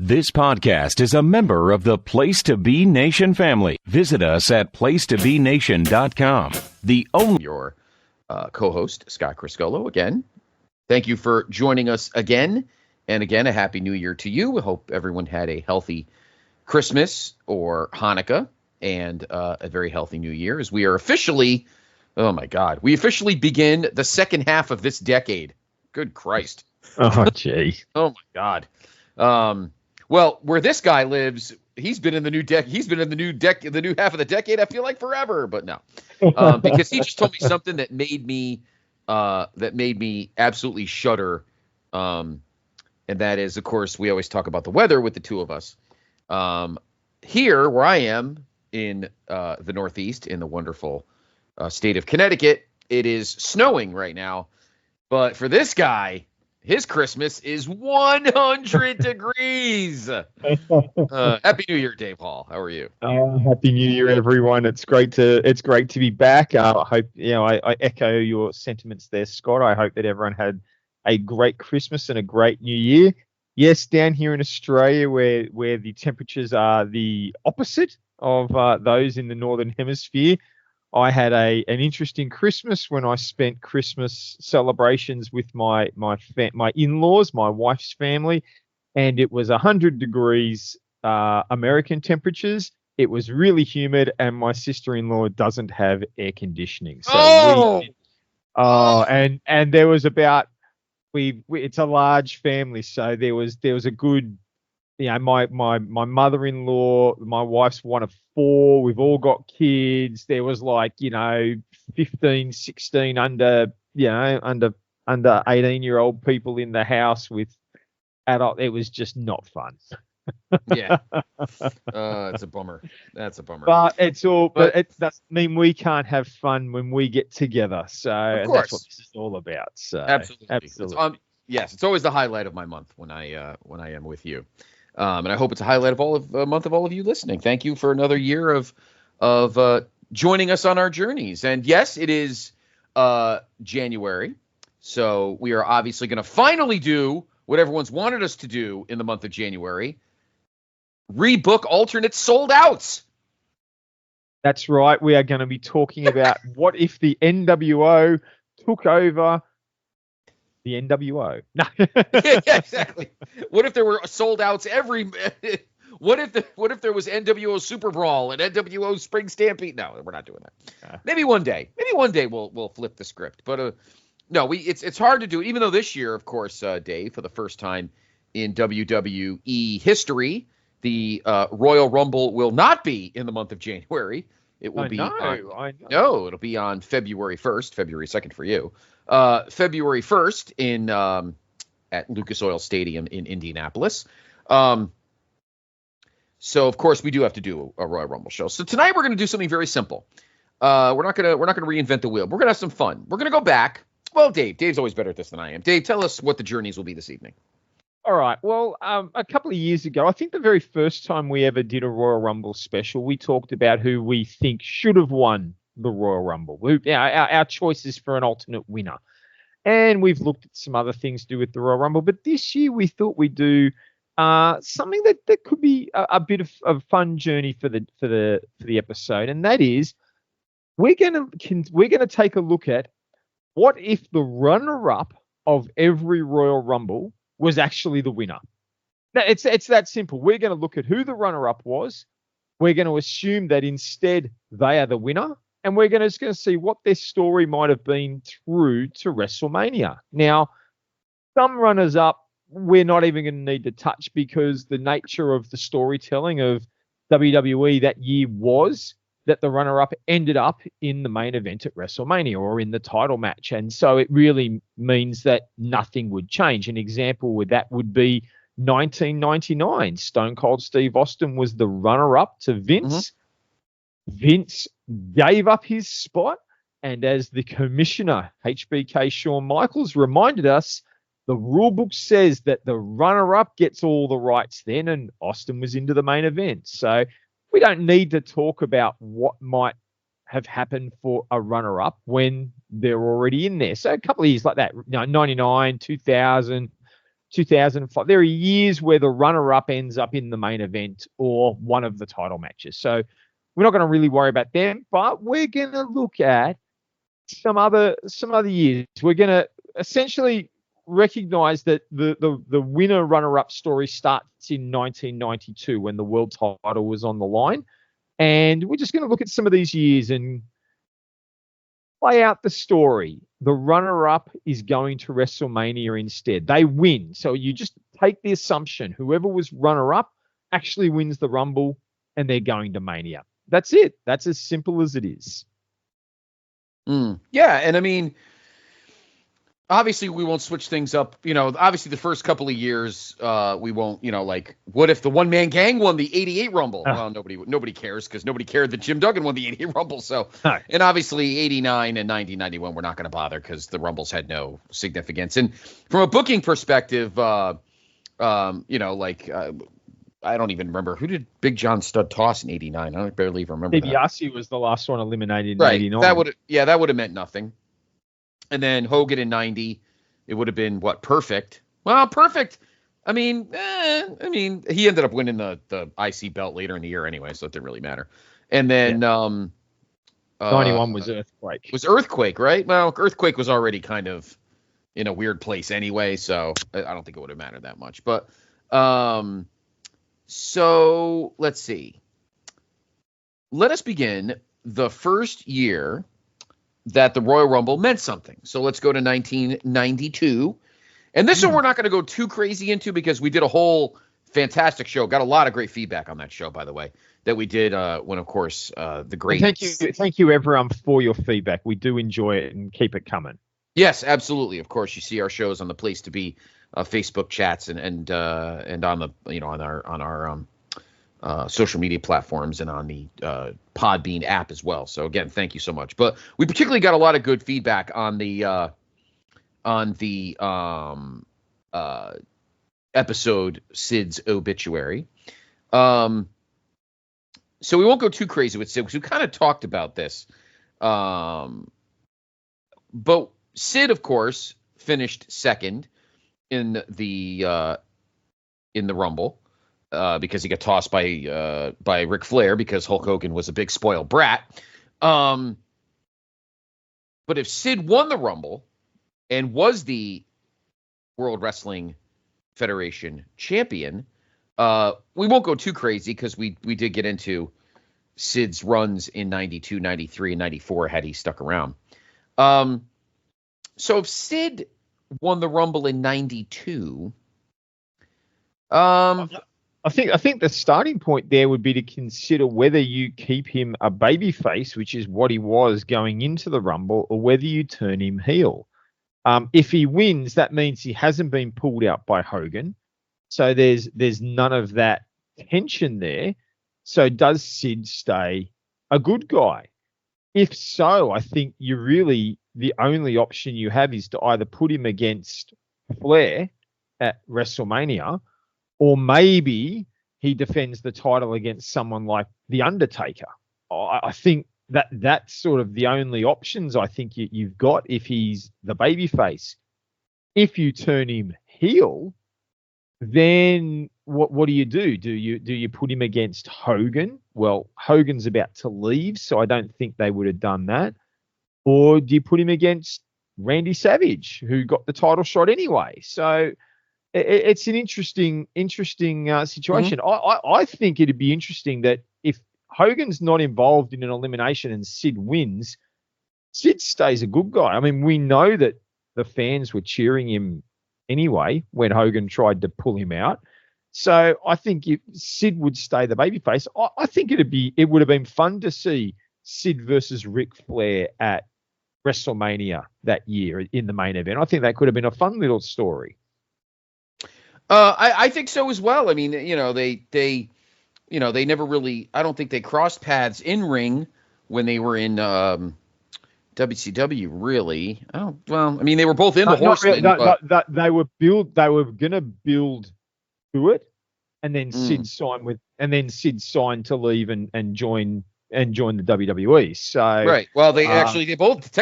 This podcast is a member of the Place to Be Nation family. Visit us at placetobenation.com. The only your co-host, Scott Criscuolo, again. Thank you for joining us again. And again, a happy new year to you. We hope everyone had a healthy Christmas or Hanukkah and a very healthy new year as we are officially, oh my God, we officially begin the second half of this decade. Good Christ. Oh, gee. Oh my God. Well, where this guy lives, he's been in the new the new half of the decade. I feel like forever, but no, because he just told me something that made me absolutely shudder. And that is, of course, we always talk about the weather with the two of us. Here, where I am in the Northeast, in the wonderful state of Connecticut, it is snowing right now. But for this guy, his Christmas is 100 degrees. Happy New Year, Dave Hall. How are you? Happy New Year, everyone. It's great to be back. I hope I echo your sentiments there, Scott. I hope that everyone had a great Christmas and a great New Year. Yes, down here in Australia, where the temperatures are the opposite of those in the Northern Hemisphere, I had an interesting Christmas when I spent Christmas celebrations with my in-laws, my wife's family, and it was 100 degrees American temperatures. It was really humid, and my sister-in-law doesn't have air conditioning. So and there was about it's a large family, so there was a good. My mother-in-law, my wife's one of 4. We've all got kids. There was 15, 16 under 18-year-old people in the house with adult. It was just not fun. Yeah. It's a bummer. That's a bummer. But it doesn't mean we can't have fun when we get together. So and that's what this is all about. So absolutely. Yes, it's always the highlight of my month when I am with you. And I hope it's a highlight of month of all of you listening. Thank you for another year of joining us on our journeys. And yes, it is January, so we are obviously going to finally do what everyone's wanted us to do in the month of January: rebook alternate sold outs. That's right. We are going to be talking about what if the NWO took over. The NWO. No. Yeah, exactly. What if there were sold outs what if there was NWO Super Brawl and NWO Spring Stampede? No, we're not doing that. Maybe one day we'll flip the script. But no, it's hard to do it. Even though this year, of course, Dave, for the first time in WWE history, the Royal Rumble will not be in the month of January. It will I know. No, it'll be on February 1st, February 2nd for you. February 1st in at Lucas Oil Stadium in Indianapolis. So of course we do have to do a Royal Rumble show. So tonight we're going to do something very simple. We're not going to reinvent the wheel. We're going to have some fun. We're going to go back. Well, Dave's always better at this than I am. Dave, tell us what the journeys will be this evening. All right. Well, a couple of years ago, I think the very first time we ever did a Royal Rumble special, we talked about who we think should have won the Royal Rumble. Our choices for an alternate winner. And we've looked at some other things to do with the Royal Rumble. But this year we thought we'd do something that could be a bit of a fun journey for the episode. And that is we're gonna take a look at what if the runner-up of every Royal Rumble was actually the winner. Now, it's that simple. We're going to look at who the runner-up was. We're going to assume that instead they are the winner, and we're just going to see what their story might have been through to WrestleMania. Now, some runners-up we're not even going to need to touch because the nature of the storytelling of WWE that year was that the runner-up ended up in the main event at WrestleMania or in the title match. And so it really means that nothing would change. An example with that would be 1999. Stone Cold Steve Austin was the runner-up to Vince. Mm-hmm. Vince gave up his spot. And as the commissioner, HBK Shawn Michaels, reminded us, the rule book says that the runner-up gets all the rights then, and Austin was into the main event. So we don't need to talk about what might have happened for a runner-up when they're already in there. So a couple of years like that, 99, 2000, 2005. There are years where the runner-up ends up in the main event or one of the title matches. So we're not going to really worry about them, but we're going to look at some other years. We're going to essentially recognize that the winner runner-up story starts in 1992 when the world title was on the line. And we're just going to look at some of these years and play out the story. The runner-up is going to WrestleMania instead. They win. So you just take the assumption whoever was runner-up actually wins the Rumble and they're going to Mania. That's it. That's as simple as it is. Yeah, and I mean, obviously we won't switch things up. Obviously the first couple of years we won't, like, what if the one-man gang won the 88 Rumble? Well, nobody cares because nobody cared that Jim Duggan won the 88 Rumble. So, and obviously 89 and 90, 91, we're not going to bother because the Rumbles had no significance. And from a booking perspective, I don't even remember. Who did Big John Studd toss in 89? I barely even remember DiBiase was the last one eliminated in right. 89. That would have meant nothing. And then Hogan in 90, it would have been what? Perfect. Well, perfect. I mean, he ended up winning the IC belt later in the year anyway, so it didn't really matter. And then 91 was Earthquake. Was Earthquake, right? Well, Earthquake was already kind of in a weird place anyway, so I don't think it would have mattered that much. But so let's see. Let us begin the first year that the Royal Rumble meant something. So let's go to 1992. And this one we're not going to go too crazy into because we did a whole fantastic show. Got a lot of great feedback on that show, by the way, that we did when, of course, the great... Thank you, everyone, for your feedback. We do enjoy it and keep it coming. Yes, absolutely. Of course, you see our shows on the Place to Be Facebook chats and on the on our social media platforms and on the Podbean app as well. So again, thank you so much. But we particularly got a lot of good feedback on the episode Sid's obituary. So we won't go too crazy with Sid because we kind of talked about this. But Sid, of course, finished second in the Rumble. Because he got tossed by Ric Flair because Hulk Hogan was a big spoiled brat. But if Sid won the Rumble and was the World Wrestling Federation champion, we won't go too crazy because we did get into Sid's runs in 92, 93, and 94 had he stuck around. So if Sid won the Rumble in 92... I think the starting point there would be to consider whether you keep him a babyface, which is what he was going into the Rumble, or whether you turn him heel. If he wins, that means he hasn't been pulled out by Hogan. So there's none of that tension there. So does Sid stay a good guy? If so, I think the only option you have is to either put him against Flair at WrestleMania, or maybe he defends the title against someone like The Undertaker. I think that's sort of the only options I think you've got if he's the babyface. If you turn him heel, then what do you do? Do you put him against Hogan? Well, Hogan's about to leave, so I don't think they would have done that. Or do you put him against Randy Savage, who got the title shot anyway? So it's an interesting situation. Mm-hmm. I think it'd be interesting that if Hogan's not involved in an elimination and Sid wins, Sid stays a good guy. I mean, we know that the fans were cheering him anyway when Hogan tried to pull him out. So I think if Sid would stay the babyface, I think it would have been fun to see Sid versus Ric Flair at WrestleMania that year in the main event. I think that could have been a fun little story. I think so as well. I mean, they never really, I don't think they crossed paths in ring when they were in WCW, really. They were both in the Horsemen. They were going to build to it, and then Sid signed to leave and join the WWE. So right. Well, they both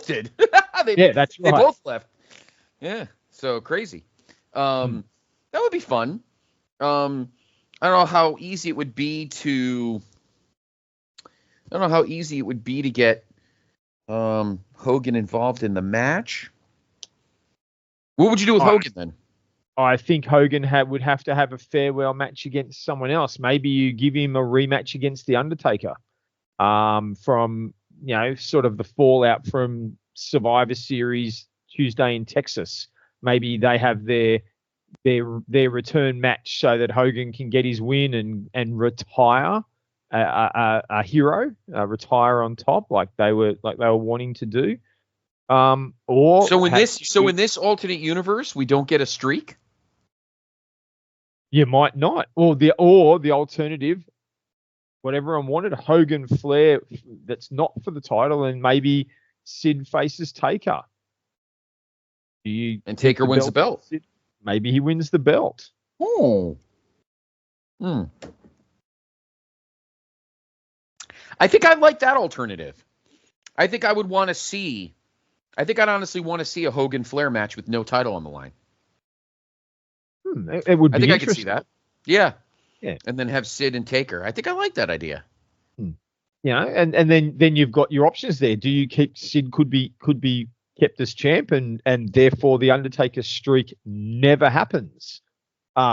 did. That's right. They both left. Yeah. So crazy. That would be fun. I don't know how easy it would be to. I don't know how easy it would be to get Hogan involved in the match. What would you do with Hogan then? I think Hogan would have to have a farewell match against someone else. Maybe you give him a rematch against The Undertaker from, sort of the fallout from Survivor Series Tuesday in Texas. Maybe they have their return match so that Hogan can get his win and retire a hero, retire on top like they were wanting to do. So in this alternate universe, we don't get a streak. You might not, or the alternative, what everyone wanted, Hogan Flair that's not for the title, and maybe Sid faces Taker. And Taker wins the belt. Maybe he wins the belt. Oh. I think I'd like that alternative. I think I'd honestly want to see a Hogan Flair match with no title on the line. It would be. I think I could see that. Yeah. And then have Sid and Taker. I think I like that idea. And then you've got your options there. Do you keep Sid? Could be kept as champ, and therefore the Undertaker streak never happens,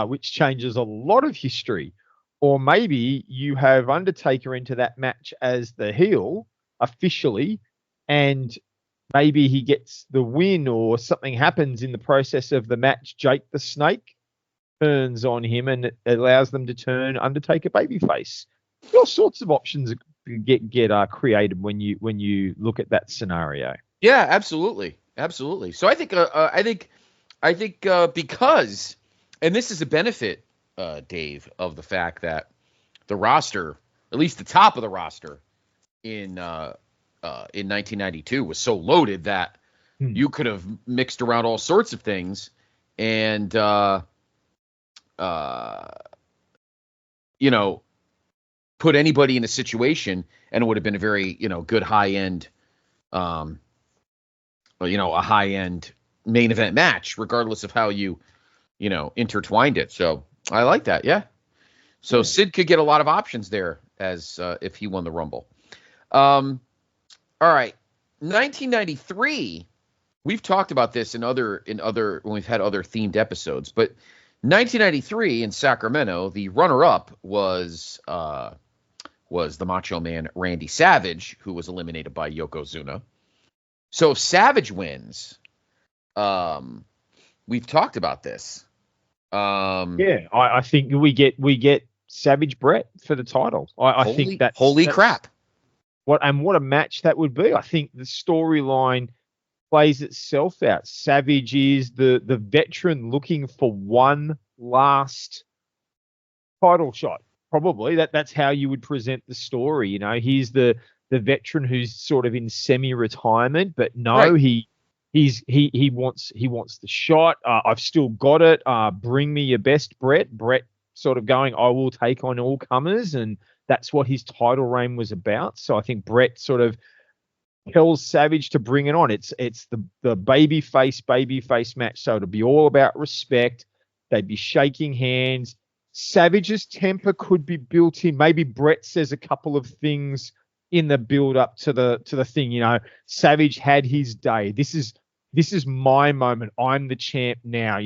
which changes a lot of history. Or maybe you have Undertaker into that match as the heel officially, and maybe he gets the win, or something happens in the process of the match. Jake the Snake turns on him, and it allows them to turn Undertaker babyface. All sorts of options get created when you look at that scenario. Yeah, absolutely. So I think because, and this is a benefit, Dave, of the fact that the roster, at least the top of the roster, in 1992 was so loaded that you could have mixed around all sorts of things and put anybody in a situation, and it would have been a very good high end a high end main event match, regardless of how you intertwined it. So I like that. Yeah. So Sid could get a lot of options there as if he won the Rumble. All right. 1993, we've talked about this in other when we've had other themed episodes, but 1993 in Sacramento, the runner-up was the Macho Man Randy Savage, who was eliminated by Yokozuna. So if Savage wins, we've talked about this. I think we get Savage Brett for the title. I think that's crap. What a match that would be. I think the storyline plays itself out. Savage is the veteran looking for one last title shot. Probably that's how you would present the story. He's the veteran who's sort of in semi-retirement, but no, right. He wants the shot. I've still got it. Bring me your best, Brett. Brett sort of going, I will take on all comers, and that's what his title reign was about. So I think Brett sort of tells Savage to bring it on. It's the babyface match. So it'll be all about respect. They'd be shaking hands. Savage's temper could be built in. Maybe Brett says a couple of things in the build up to the thing. Savage had his day. This is my moment. I'm the champ now,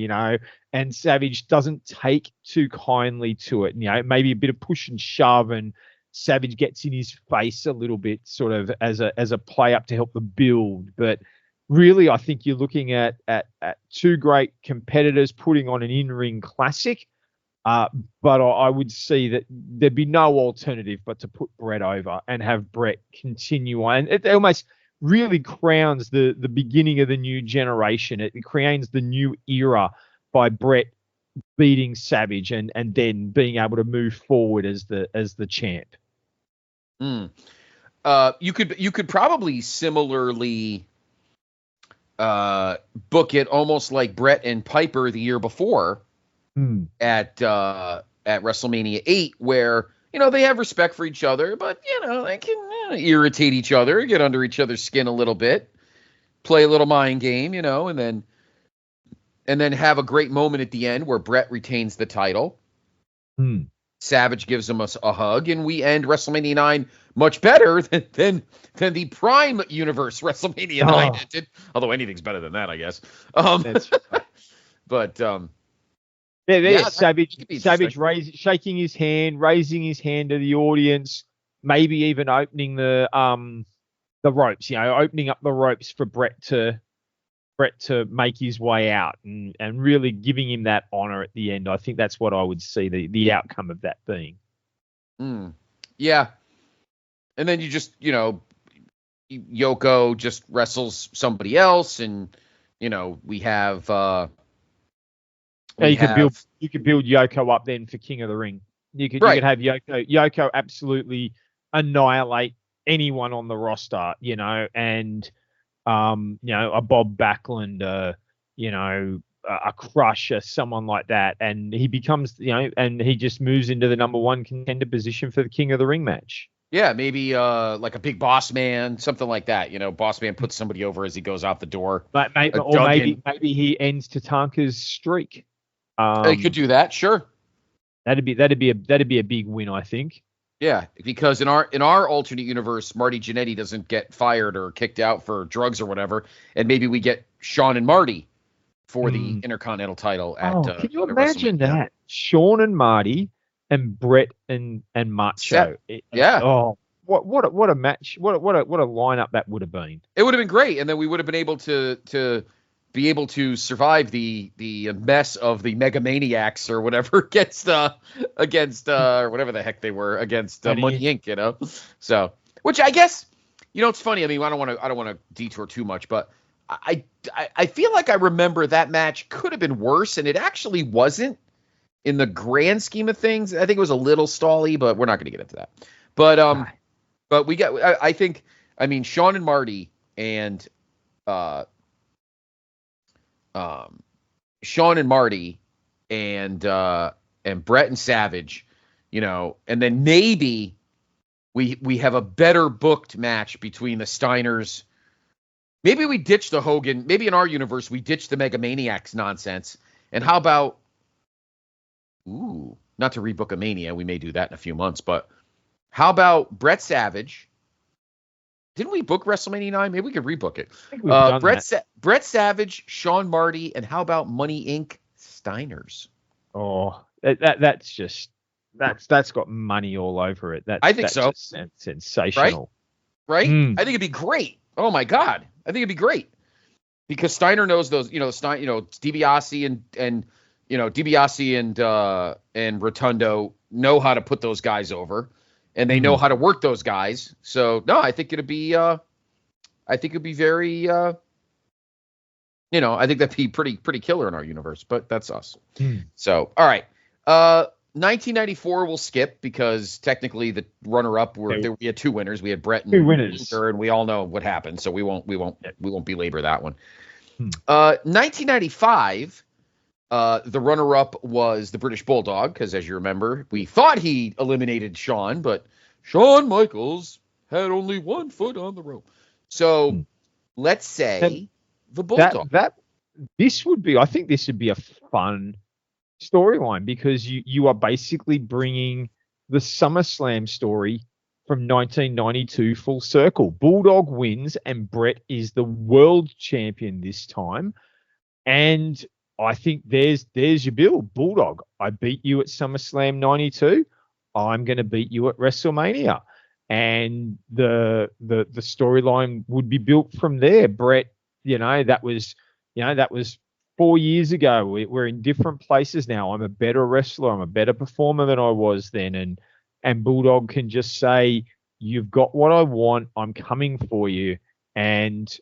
and Savage doesn't take too kindly to it. Maybe a bit of push and shove, and Savage gets in his face a little bit, sort of as a play up to help the build. But really, I think you're looking at two great competitors putting on an in-ring classic. But I would see that there'd be no alternative but to put Brett over and have Brett continue on. It almost really crowns the beginning of the new generation. It crowns the new era by Brett beating Savage and then being able to move forward as the champ. You could probably similarly book it almost like Brett and Piper the year before. At WrestleMania 8, where they have respect for each other, but they can irritate each other, get under each other's skin a little bit, play a little mind game, and then and then have a great moment at the end where Brett retains the title. Savage gives him a hug, and we end WrestleMania 9 much better than the Prime Universe WrestleMania 9 did. Although anything's better than that, I guess. That's right. But Savage shaking his hand, raising his hand to the audience, maybe even opening the ropes. Opening up the ropes for Brett to make his way out and really giving him that honor at the end. I think that's what I would see the outcome of that being. Yeah. And then you just, Yoko just wrestles somebody else, and, we have you could build Yoko up then for King of the Ring. You could have Yoko absolutely annihilate anyone on the roster, and a Bob Backlund, a Crusher, someone like that, and he becomes, and he just moves into the number one contender position for the King of the Ring match. Yeah, maybe like a big boss man, something like that. Boss man puts somebody over as he goes out the door. Maybe he ends Tatanka's streak. They could do that, sure. That'd be a big win, I think. Yeah, because in our alternate universe, Marty Jannetty doesn't get fired or kicked out for drugs or whatever, and maybe we get Shawn and Marty for the Intercontinental title at. Can you imagine that? Shawn and Marty and Brett and Macho. Yeah. Oh, what a match! What a lineup that would have been. It would have been great, and then we would have been able to survive the mess of the Megamaniacs or whatever against or whatever the heck they were against Money Inc. So, which I guess it's funny. I mean, I don't want to detour too much, but I feel like I remember that match could have been worse, and it actually wasn't in the grand scheme of things. I think it was a little stally, but we're not going to get into that. But we got. I think. I mean, Shawn and Marty and Shawn and Marty and Brett and Savage, and then maybe we have a better booked match between the Steiners. Maybe we ditch the Hogan. Maybe in our universe we ditch the Megamaniacs nonsense. And how about, not to rebook a Mania, we may do that in a few months, but how about Brett Savage? Didn't we book WrestleMania 9? Maybe we could rebook it. Brett Savage, Shawn Marty, and how about Money Inc. Steiners? Oh, that's got money all over it. I think so. Sensational, right? I think it'd be great. Oh my God, I think it'd be great because Steiner knows those. DiBiase and Rotundo know how to put those guys over. And they know how to work those guys. So no, I think it'd be very, I think that'd be pretty killer in our universe, but that's us. So, all right. 1994 we'll skip because technically the runner up we had two winners. We had Brett and Luther, and we all know what happened. So we won't belabor that one. 1995, the runner-up was the British Bulldog, because as you remember, we thought he eliminated Shawn, but Shawn Michaels had only 1 foot on the rope. So let's say the Bulldog. I think this would be a fun storyline because you are basically bringing the SummerSlam story from 1992 full circle. Bulldog wins and Brett is the world champion this time. And I think there's your bill. Bulldog, I beat you at SummerSlam 92. I'm going to beat you at WrestleMania. And the storyline would be built from there. Brett, that was 4 years ago. We're in different places now. I'm a better wrestler. I'm a better performer than I was then. And Bulldog can just say, you've got what I want. I'm coming for you. And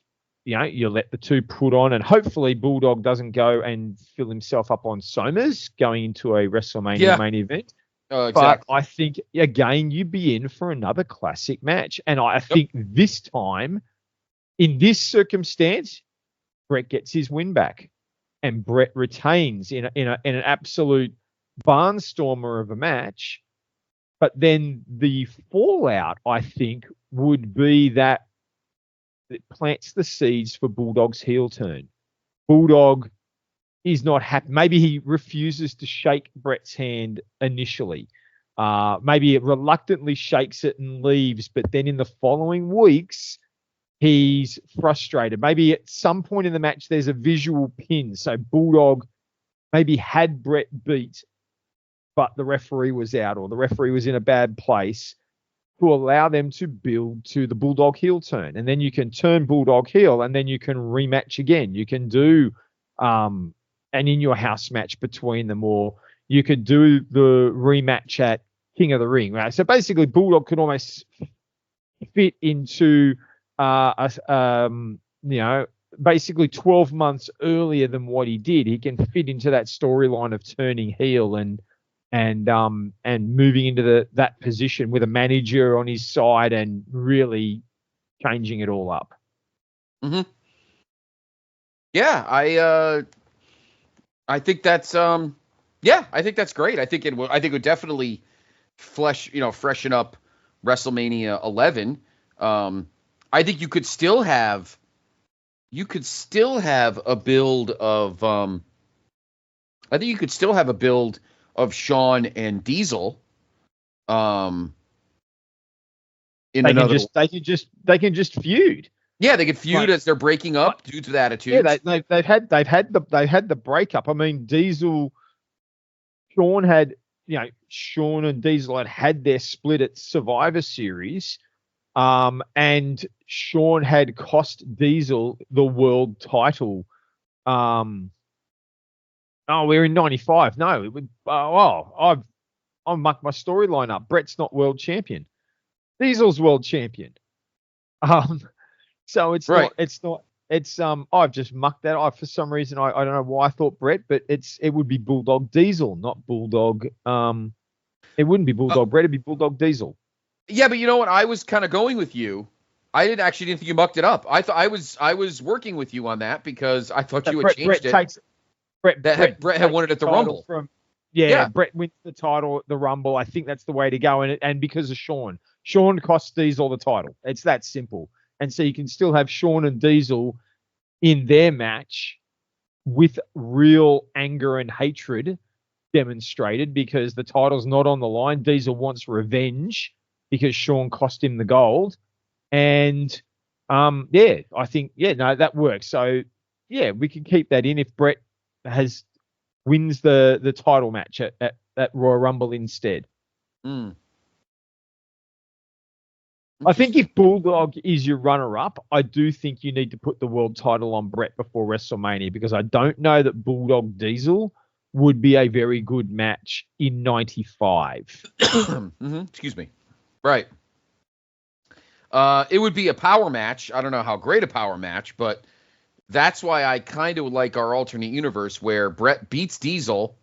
you let the two put on, and hopefully Bulldog doesn't go and fill himself up on Somas going into a WrestleMania main event. Oh, exactly. But I think, again, you'd be in for another classic match. And I think this time, in this circumstance, Brett gets his win back. And Brett retains in an absolute barnstormer of a match. But then the fallout, I think, would be that it plants the seeds for Bulldog's heel turn. Bulldog is not happy. Maybe he refuses to shake Brett's hand initially. Maybe it reluctantly shakes it and leaves, but then in the following weeks, he's frustrated. Maybe at some point in the match, there's a visual pin. So Bulldog maybe had Brett beat, but the referee was out or the referee was in a bad place, to allow them to build to the Bulldog heel turn. And then you can turn Bulldog heel and then you can rematch again. You can do an in your house match between them, or you could do the rematch at King of the Ring. Right? So basically Bulldog could almost fit into basically 12 months earlier than what he did. He can fit into that storyline of turning heel and moving into that position with a manager on his side and really changing it all up. Mm-hmm. Yeah, I think that's I think that's great. I think it would definitely freshen up WrestleMania 11. I think you could still have a build of Shawn and Diesel. They can just feud. Yeah, they could feud as they're breaking up due to the attitudes. Yeah, they've had the breakup. I mean, Diesel, Shawn and Diesel had their split at Survivor Series, and Shawn had cost Diesel the world title. We're in '95. No, it would. I've mucked my storyline up. Brett's not world champion. Diesel's world champion. So it's right. I've just mucked that up for some reason. I don't know why I thought Brett, but it would be Bulldog Diesel, not Bulldog. It wouldn't be Bulldog Brett. It'd be Bulldog Diesel. Yeah, but you know what? I was kind of going with you. I didn't think you mucked it up. I thought I was working with you on that because I thought you had changed it. Brett had won it at the Rumble. Brett wins the title at the Rumble. I think that's the way to go. And because of Shawn costs Diesel the title. It's that simple. And so you can still have Shawn and Diesel in their match with real anger and hatred demonstrated because the title's not on the line. Diesel wants revenge because Shawn cost him the gold. And I think that works. So we can keep that in if Brett wins the title match at Royal Rumble instead. I think if Bulldog is your runner-up, I do think you need to put the world title on Brett before WrestleMania because I don't know that Bulldog Diesel would be a very good match in '95. Excuse me. Right. It would be a power match. I don't know how great a power match, but that's why I kind of like our alternate universe where Brett beats Diesel,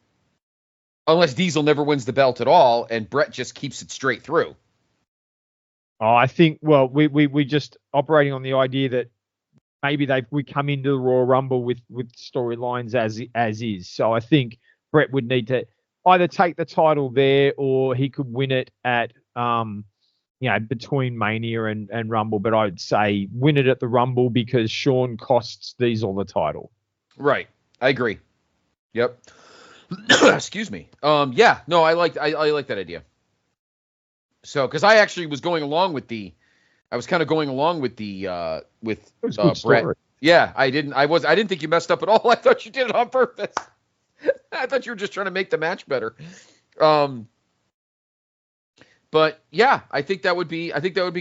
unless Diesel never wins the belt at all, and Brett just keeps it straight through. I think, we just operating on the idea that maybe we come into the Royal Rumble with storylines as is. So I think Brett would need to either take the title there or he could win it at between Mania and Rumble. But I'd say win it at the Rumble because Shawn costs Diesel the title. Right. I agree. Yep. Excuse me. I like that idea. So, because I actually was going along with Brett. Yeah, I didn't think you messed up at all. I thought you did it on purpose. I thought you were just trying to make the match better. But yeah, I think that would be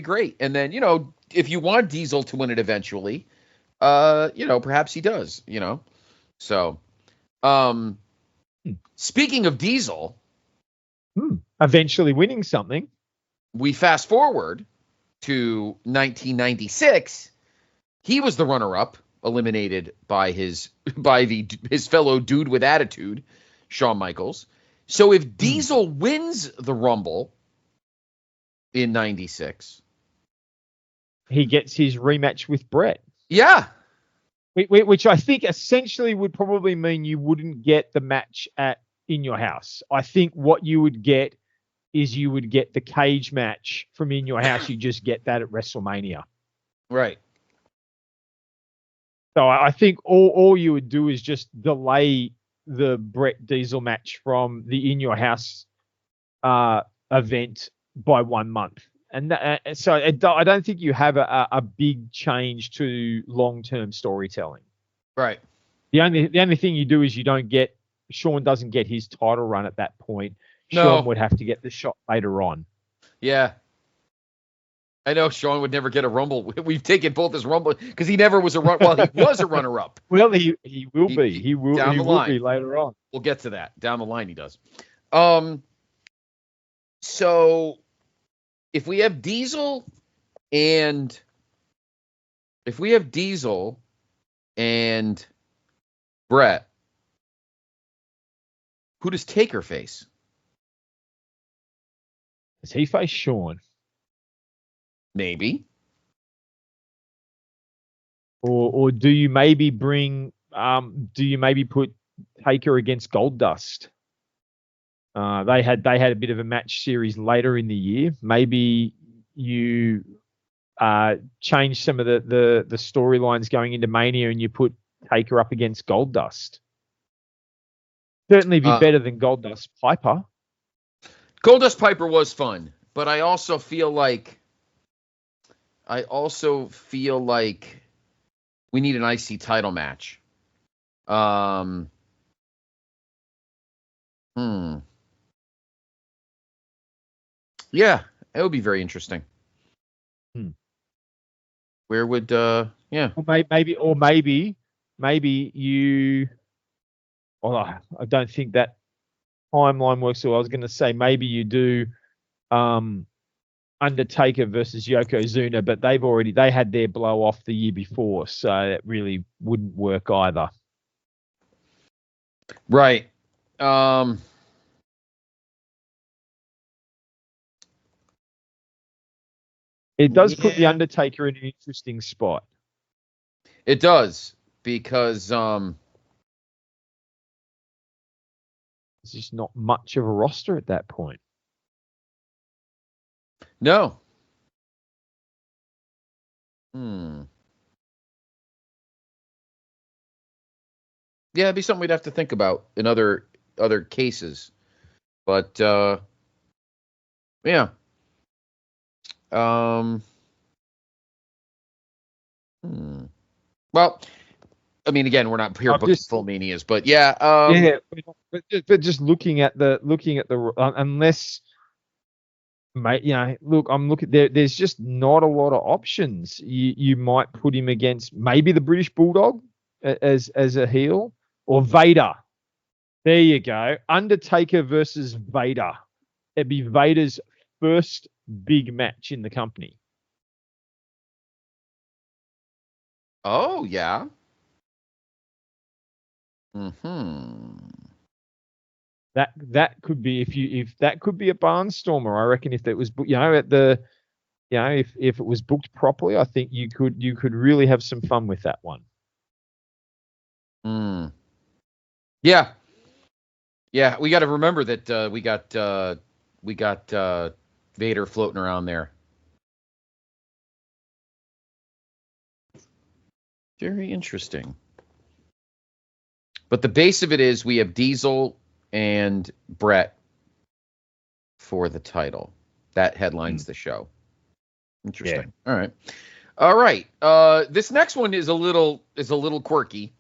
great. And then, if you want Diesel to win it eventually, perhaps he does, So, speaking of Diesel, eventually winning something. We fast forward to 1996. He was the runner-up, eliminated by his fellow dude with attitude, Shawn Michaels. So if Diesel wins the Rumble in 96, he gets his rematch with Brett. Yeah. Which I think essentially would probably mean you wouldn't get the match in your house. I think what you would get is you would get the cage match from in your house. You just get that at WrestleMania. Right. So I think all you would do is just delay the Brett Diesel match from the In Your House event by 1 month. And so I don't think you have a big change to long-term storytelling. Right. The only thing you do is Sean doesn't get his title run at that point. No. Sean would have to get the shot later on. Yeah. I know Sean would never get a Rumble. We've taken both his Rumble because he never was he was a runner-up. Well, he will be. He will be later on. We'll get to that. Down the line he does. So if we have Diesel and Brett, who does Taker face? Does he face Sean? Maybe. Or do you maybe put Taker against Goldust? They had a bit of a match series later in the year. Maybe you change some of the storylines going into Mania and you put Taker up against Goldust. Certainly be better than Goldust Piper. Goldust Piper was fun, but I also feel like we need an IC title match. Yeah, it would be very interesting. Where would yeah? Or maybe you. Well, I don't think that timeline works. So I was going to say maybe you do Undertaker versus Yokozuna, but they had their blow off the year before, so that really wouldn't work either. Right. It does put the Undertaker in an interesting spot. It does, because there's just not much of a roster at that point. No. Yeah, it'd be something we'd have to think about in other cases. But yeah. Well, I mean, again, we're not here booking full manias, but yeah. But just looking at the unless, mate, look, I'm looking there. There's just not a lot of options. You might put him against maybe the British Bulldog as a heel, or Vader. There you go. Undertaker versus Vader. It'd be Vader's first big match in the company. Oh, yeah. That could be if that could be a barnstormer. I reckon if that was if it was booked properly, I think you could really have some fun with that one. Yeah. Yeah, we got to remember that we got Vader floating around there. Very interesting. But the base of it is we have Diesel and Brett for the title. That headlines the show. Interesting. Yeah. All right. This next one is a little quirky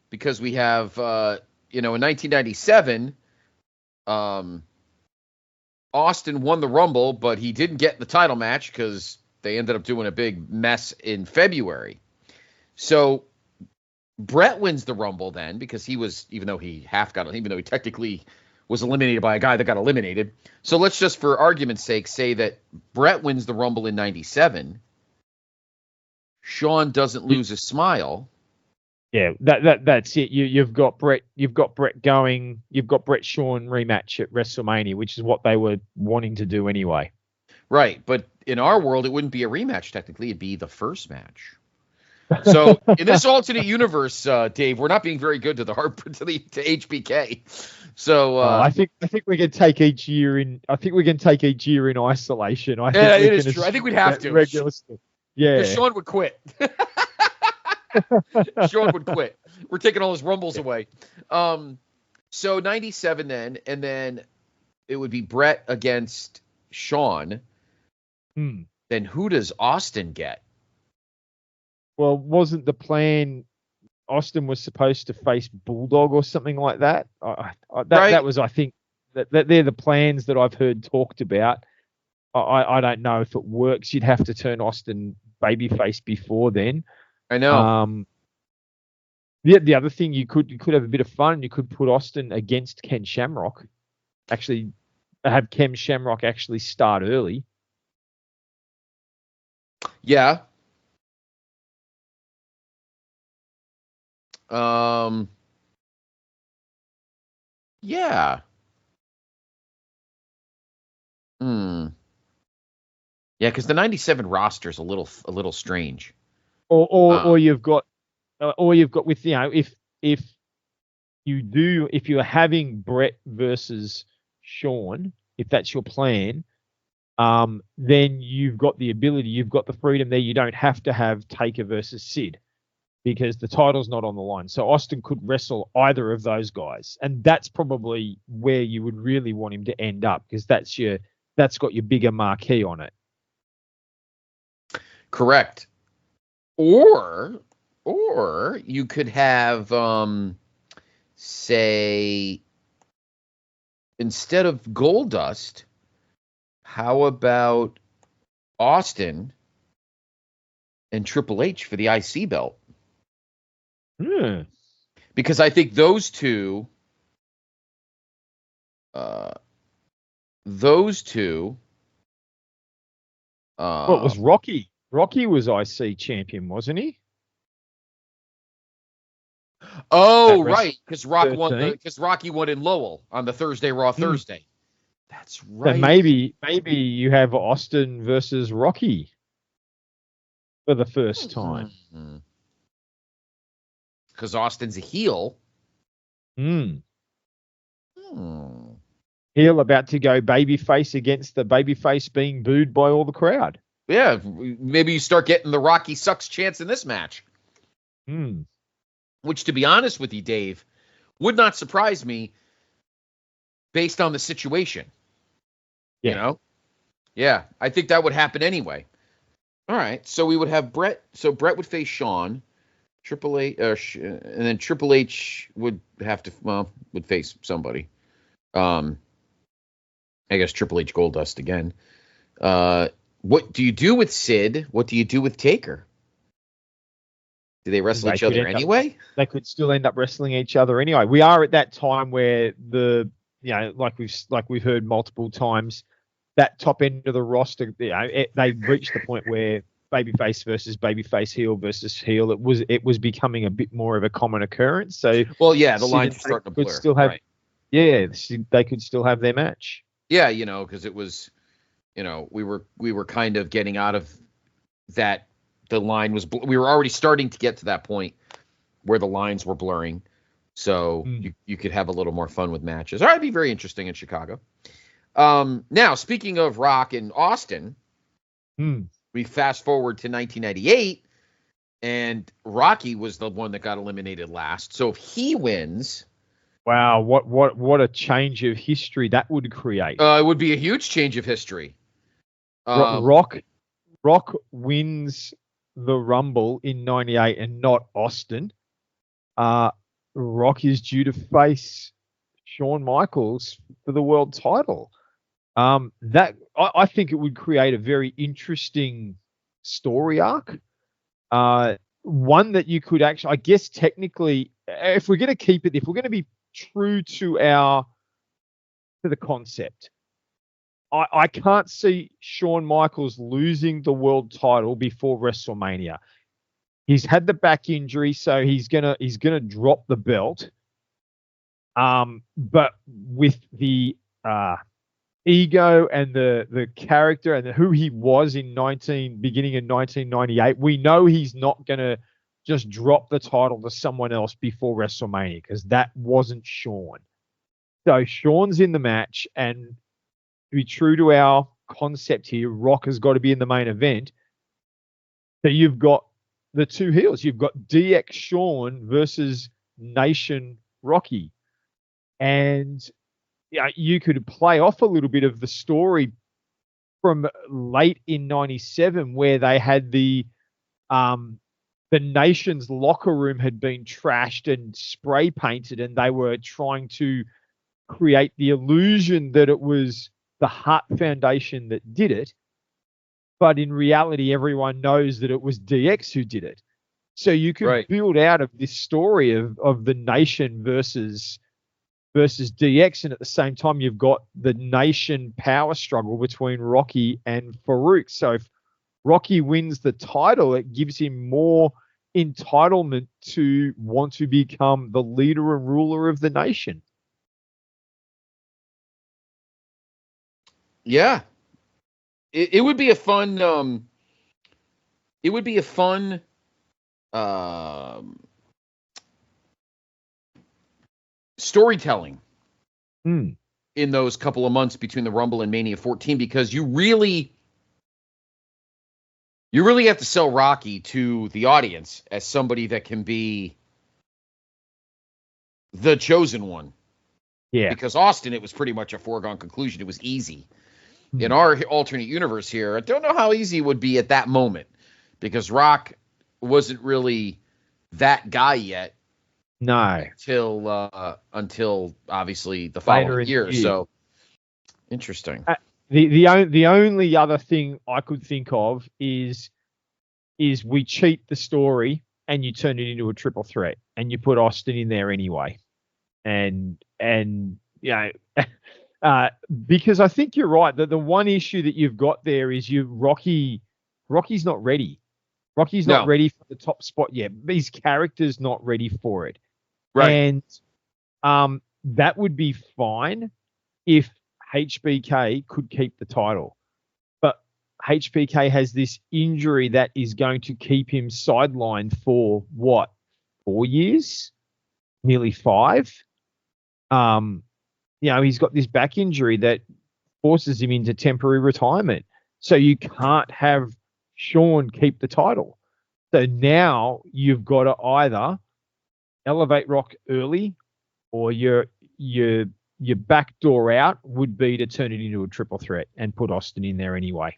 because we have in 1997 Austin won the Rumble, but he didn't get the title match because they ended up doing a big mess in February. So Brett wins the Rumble then because even though he technically was eliminated by a guy that got eliminated. So let's just, for argument's sake, say that Brett wins the Rumble in 97. Sean doesn't lose his smile. Yeah, that's it. You've got Brett going. You've got Brett Sean rematch at WrestleMania, which is what they were wanting to do anyway. Right, but in our world, it wouldn't be a rematch technically; it'd be the first match. So in this alternate universe, Dave, we're not being very good to HBK. So I think we can take each year in. I think we can take each year in isolation. It is true. I think we'd have to. Regular stuff. Yeah, Sean would quit. Sean would quit. We're taking all his rumbles away. So 97 then, and then it would be Brett against Sean. Then who does Austin get? Well, wasn't the plan Austin was supposed to face Bulldog or something like that? That was, I think, that they're the plans that I've heard talked about. I don't know if it works. You'd have to turn Austin babyface before then. I know. The other thing, you could have a bit of fun. You could put Austin against Ken Shamrock. Actually, have Ken Shamrock actually start early. Yeah. Yeah. Yeah, because the 97 roster is a little strange. Or you've got with, if you're having Brett versus Sean, if that's your plan, then you've got the ability, you've got the freedom there. You don't have to have Taker versus Sid because the title's not on the line. So Austin could wrestle either of those guys, and that's probably where you would really want him to end up because that's got your bigger marquee on it. Correct. Or you could have, say, instead of Goldust, how about Austin and Triple H for the IC belt? Because I think those two. What was Rocky? Rocky was IC champion, wasn't he? Oh, right, because Rocky won in Lowell on the Thursday Raw Thursday. That's right. So maybe you have Austin versus Rocky for the first time. Because Austin's a heel. Heel about to go babyface against the babyface being booed by all the crowd. Yeah, maybe you start getting the Rocky sucks chance in this match. Which, to be honest with you, Dave, would not surprise me based on the situation. Yeah. You know? Yeah, I think that would happen anyway. All right, so we would have Brett. So Brett would face Sean, Triple H, and then Triple H would face somebody. I guess Triple H Goldust again. What do you do with Sid? What do you do with Taker? Do they wrestle each other anyway? They could still end up wrestling each other anyway. We are at that time where like we've heard multiple times, that top end of the roster, they've reached the point where babyface versus babyface, heel versus heel, it was becoming a bit more of a common occurrence. So the lines are starting to blur. Still have, right. Yeah, they could still have their match. Yeah, because it was, we were kind of getting out of that. The line was, we were already starting to get to that point where the lines were blurring. So you could have a little more fun with matches. All right, it'd be very interesting in Chicago. Now, speaking of Rock and Austin, we fast forward to 1998, and Rocky was the one that got eliminated last. So if he wins... Wow, what a change of history that would create. It would be a huge change of history. Rock wins the Rumble in 98 and not Austin. Rock is due to face Shawn Michaels for the world title. That I think it would create a very interesting story arc. One that you could actually, I guess technically, if we're going to be true to the concept, I can't see Shawn Michaels losing the world title before WrestleMania. He's had the back injury, so he's gonna drop the belt. But with the ego and the character and who he was beginning in 1998, we know he's not gonna just drop the title to someone else before WrestleMania because that wasn't Shawn. So Shawn's in the match, and to be true to our concept here, Rock has got to be in the main event. So you've got the two heels. You've got DX Shawn versus Nation Rocky. And you could play off a little bit of the story from late in 97 where they had the Nation's locker room had been trashed and spray painted, and they were trying to create the illusion that it was the Hart Foundation that did it. But in reality, everyone knows that it was DX who did it. So you could build out of this story of the Nation versus DX, and at the same time, you've got the Nation power struggle between Rocky and Farouk. So if Rocky wins the title, it gives him more entitlement to want to become the leader and ruler of the nation. Yeah. It would be a fun it would be a fun storytelling in those couple of months between the Rumble and Mania 14, because you really have to sell Rocky to the audience as somebody that can be the chosen one. Yeah. Because Austin, it was pretty much a foregone conclusion. It was easy. In our alternate universe here, I don't know how easy it would be at that moment, because Rock wasn't really that guy yet. No. Until obviously the following year. So interesting. The only other thing I could think of is we cheat the story and you turn it into a triple threat and you put Austin in there anyway. And because I think you're right that the one issue that you've got there is Rocky's not ready. Rocky's not ready for the top spot yet. His character's not ready for it. Right. And that would be fine if HBK could keep the title. But HBK has this injury that is going to keep him sidelined for 4 years? Nearly 5. He's got this back injury that forces him into temporary retirement. So you can't have Shawn keep the title. So now you've got to either elevate Rock early, or your backdoor out would be to turn it into a triple threat and put Austin in there anyway.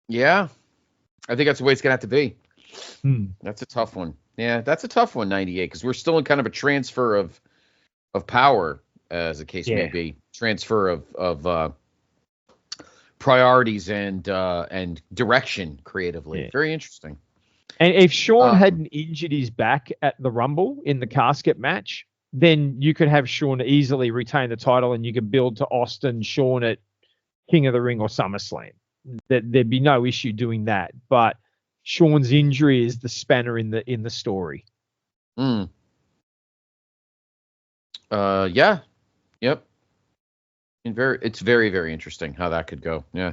Yeah. I think that's the way it's going to have to be. That's a tough one. Yeah, that's a tough one, 98, because we're still in kind of a transfer of power, as the case may be. Transfer of priorities and direction creatively. Yeah. Very interesting. And if Shawn hadn't injured his back at the Rumble in the casket match, then you could have Shawn easily retain the title and you could build to Austin, Shawn at King of the Ring or SummerSlam. There'd be no issue doing that. But Shawn's injury is the spanner in the story. Yeah. Yep. It's very, very interesting how that could go. Yeah.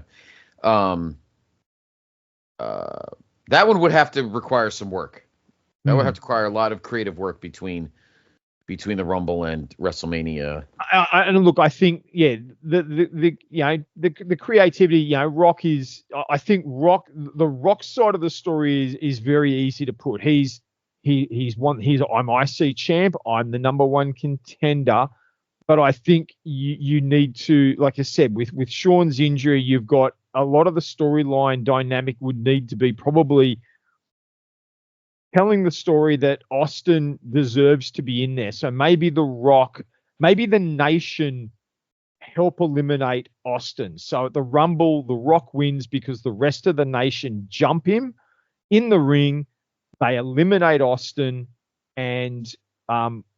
That one would have to require some work. That would have to require a lot of creative work between the Rumble and WrestleMania. And look, I think the creativity. Rock is. I think the Rock side of the story is very easy to put. He's I'm IC champ. I'm the number one contender. But I think you need to, like I said, with Shawn's injury, you've got a lot of the storyline dynamic would need to be probably telling the story that Austin deserves to be in there. So maybe the Nation help eliminate Austin. So at the Rumble, the Rock wins because the rest of the Nation jump him in the ring. They eliminate Austin, and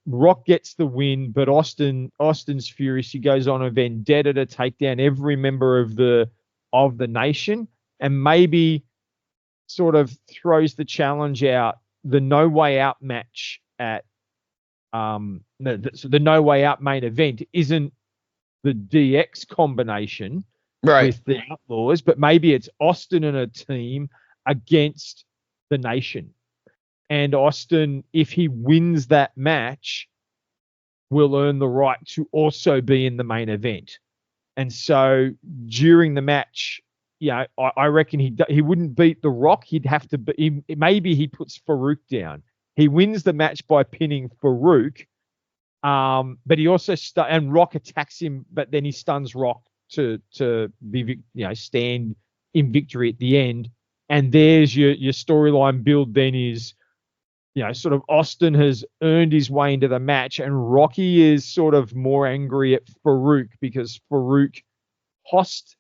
Rock gets the win, but Austin's furious. He goes on a vendetta to take down every member of the Nation, and maybe sort of throws the challenge out, the No Way Out match at the No Way Out main event isn't the DX combination with the Outlaws, but maybe it's Austin and a team against the Nation. And Austin, if he wins that match, will earn the right to also be in the main event. And so during the match, I reckon he wouldn't beat The Rock. He'd have to maybe he puts Farouk down. He wins the match by pinning Farouk, but he also and Rock attacks him, but then he stuns Rock to be stand in victory at the end. And there's your storyline build. Then is sort of Austin has earned his way into the match, and Rocky is sort of more angry at Farouk because Farouk cost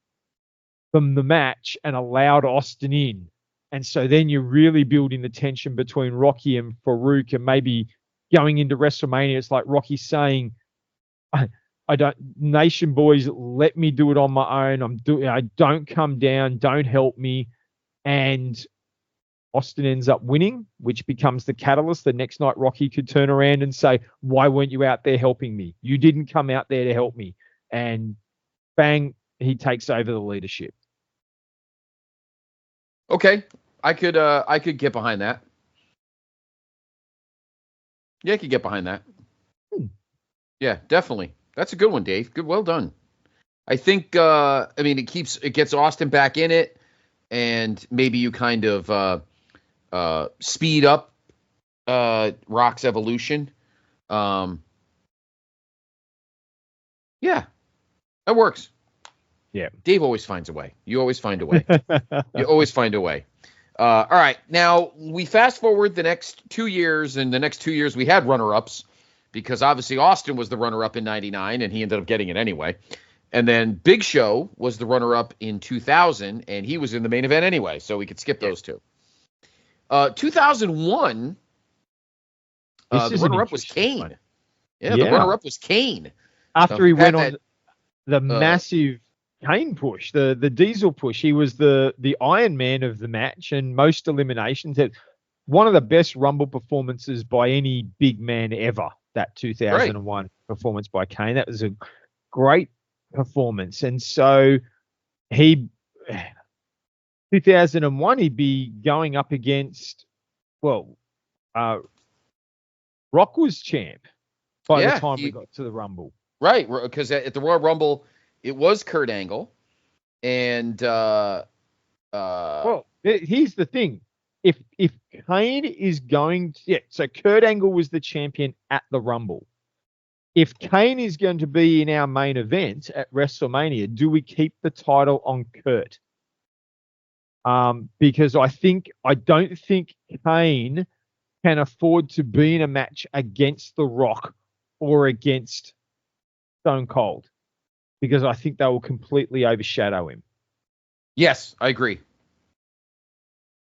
them the match and allowed Austin in. And so then you're really building the tension between Rocky and Farouk, and maybe going into WrestleMania, it's like Rocky saying, I don't, Nation boys, let me do it on my own. Don't come down, don't help me. And Austin ends up winning, which becomes the catalyst. The next night, Rocky could turn around and say, why weren't you out there helping me? You didn't come out there to help me. And bang, he takes over the leadership. Okay. I could get behind that. Yeah, I could get behind that. Yeah, definitely. That's a good one, Dave. Good, well done. I think it gets Austin back in it, and maybe you kind of speed up Rock's evolution. Yeah, that works. Yeah. Dave always finds a way. You always find a way. You always find a way. All right. Now, we fast forward the next 2 years, and the next 2 years we had runner-ups because obviously Austin was the runner-up in 99, and he ended up getting it anyway. And then Big Show was the runner-up in 2000, and he was in the main event anyway, so we could skip those two. 2001, the runner-up was Kane. Yeah, the runner-up was Kane. After he went on the massive Kane push, the Diesel push, he was the Iron Man of the match and most eliminations. One of the best Rumble performances by any big man ever, that 2001 performance by Kane. That was a great performance. And so 2001, he'd be going up against, Rock was champ by the time we got to the Rumble. Right, because at the Royal Rumble, it was Kurt Angle. And here's the thing. If Kane is going to, so Kurt Angle was the champion at the Rumble. If Kane is going to be in our main event at WrestleMania, do we keep the title on Kurt? Because I don't think Kane can afford to be in a match against The Rock or against Stone Cold, because I think they will completely overshadow him. Yes, I agree.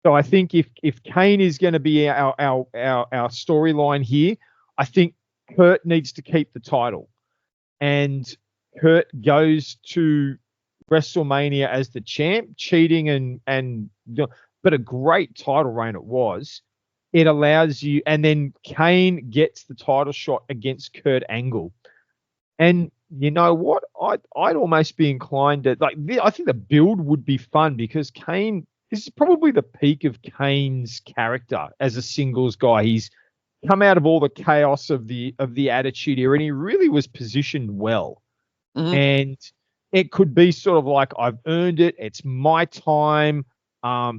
So I think if Kane is going to be our storyline here, I think Kurt needs to keep the title, and Kurt goes to WrestleMania as the champ, cheating but a great title reign it was. It allows you, and then Kane gets the title shot against Kurt Angle, and you know what? I'd almost be inclined to I think the build would be fun because Kane. This is probably the peak of Kane's character as a singles guy. He's come out of all the chaos of the Attitude Era, and he really was positioned well. Mm-hmm. And it could be sort of like, I've earned it. It's my time.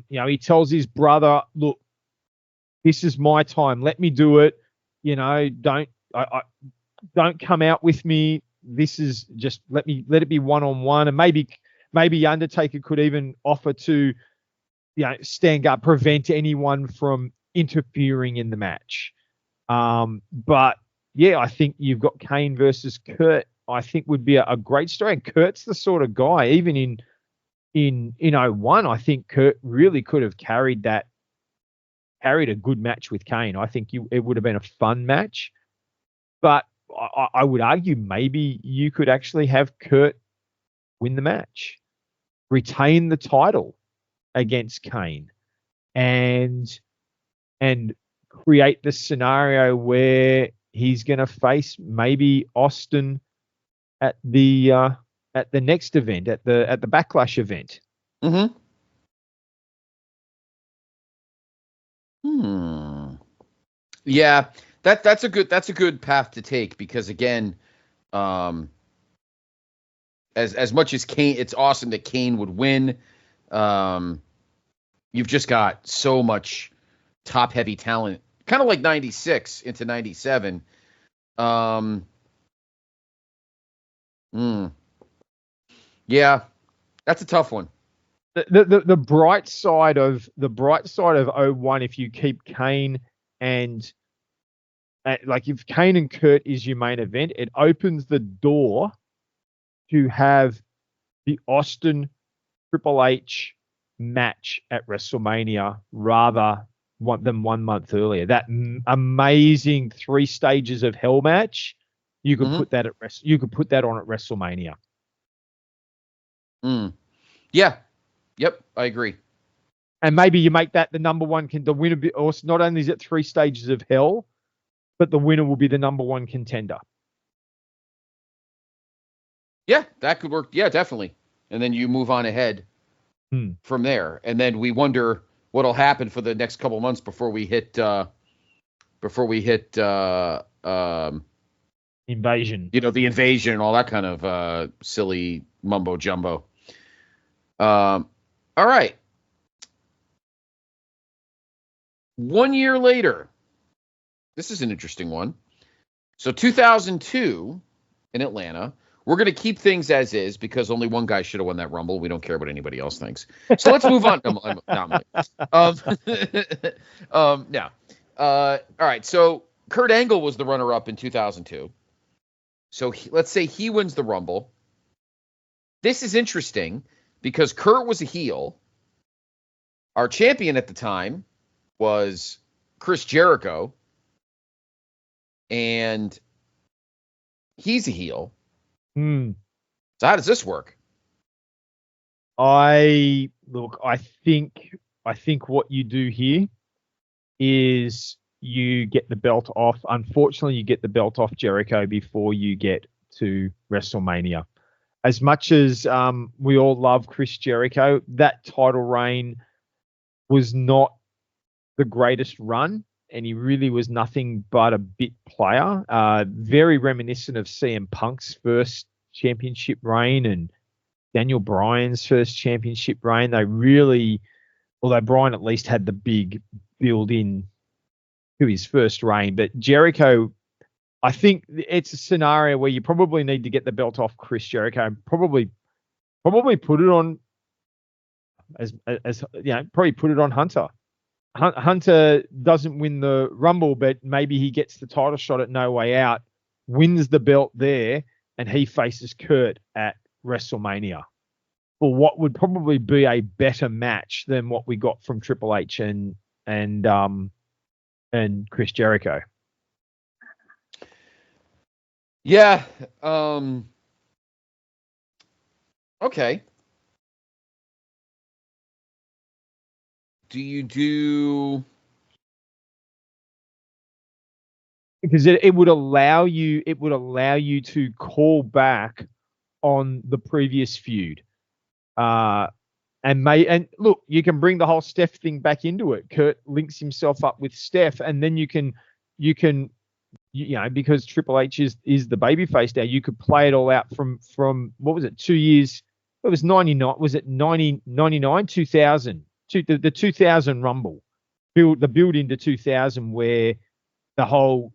He tells his brother, look, this is my time. Let me do it. Don't come out with me. This is just, let it be one-on-one. And maybe Undertaker could even offer to, stand up, prevent anyone from interfering in the match. But yeah, I think you've got Kane versus Kurt. I think would be a great story. And Kurt's the sort of guy, even in 01, I think Kurt really could have carried a good match with Kane. I think it would have been a fun match. But I would argue maybe you could actually have Kurt win the match, retain the title against Kane, and create the scenario where he's going to face maybe Austin at the next event, at the Backlash event. Mm-hmm. Yeah, that's a good path to take, because again, as much as Kane, it's awesome that Kane would win. You've just got so much top-heavy talent, kind of like 96 into 97. Yeah, that's a tough one. The bright side of '01, if you keep Kane and like if Kane and Kurt is your main event, it opens the door to have the Austin Triple H match at WrestleMania rather than 1 month earlier. That amazing 3 stages of hell match, you could put that on at WrestleMania. Yeah. Yep, I agree. And maybe you make that the number one the winner or not only is it 3 stages of hell, but the winner will be the number 1 contender. Yeah, that could work. Yeah, definitely. And then you move on ahead from there. And then we wonder what'll happen for the next couple months before we hit Invasion. The invasion and all that kind of silly mumbo jumbo. All right. 1 year later, this is an interesting one. So 2002 in Atlanta, we're going to keep things as is because only one guy should have won that Rumble. We don't care what anybody else thinks. So let's move on. All right. So Kurt Angle was the runner-up in 2002. So let's say he wins the Rumble. This is interesting because Kurt was a heel. Our champion at the time was Chris Jericho. And he's a heel. So how does this work? I think what you do here is you get the belt off. Unfortunately, you get the belt off Jericho before you get to WrestleMania. As much as we all love Chris Jericho, that title reign was not the greatest run, and he really was nothing but a bit player. Very reminiscent of CM Punk's first championship reign and Daniel Bryan's first championship reign. They really, although Bryan at least had the big build-in to his first reign, but Jericho, I think it's a scenario where you probably need to get the belt off Chris Jericho and probably put it on probably put it on Hunter. Hunter doesn't win the Rumble, but maybe he gets the title shot at No Way Out, wins the belt there, and he faces Kurt at WrestleMania for what would probably be a better match than what we got from Triple H and Chris Jericho. Yeah. Okay. Do you do? Because it would allow you to call back on the previous feud. And look, you can bring the whole Steph thing back into it. Kurt links himself up with Steph, and then you can because Triple H is the babyface now, you could play it all out from what was it, 2 years? It was 99. Was it 99, 2000? The 2000 Rumble, the build into 2000 where the whole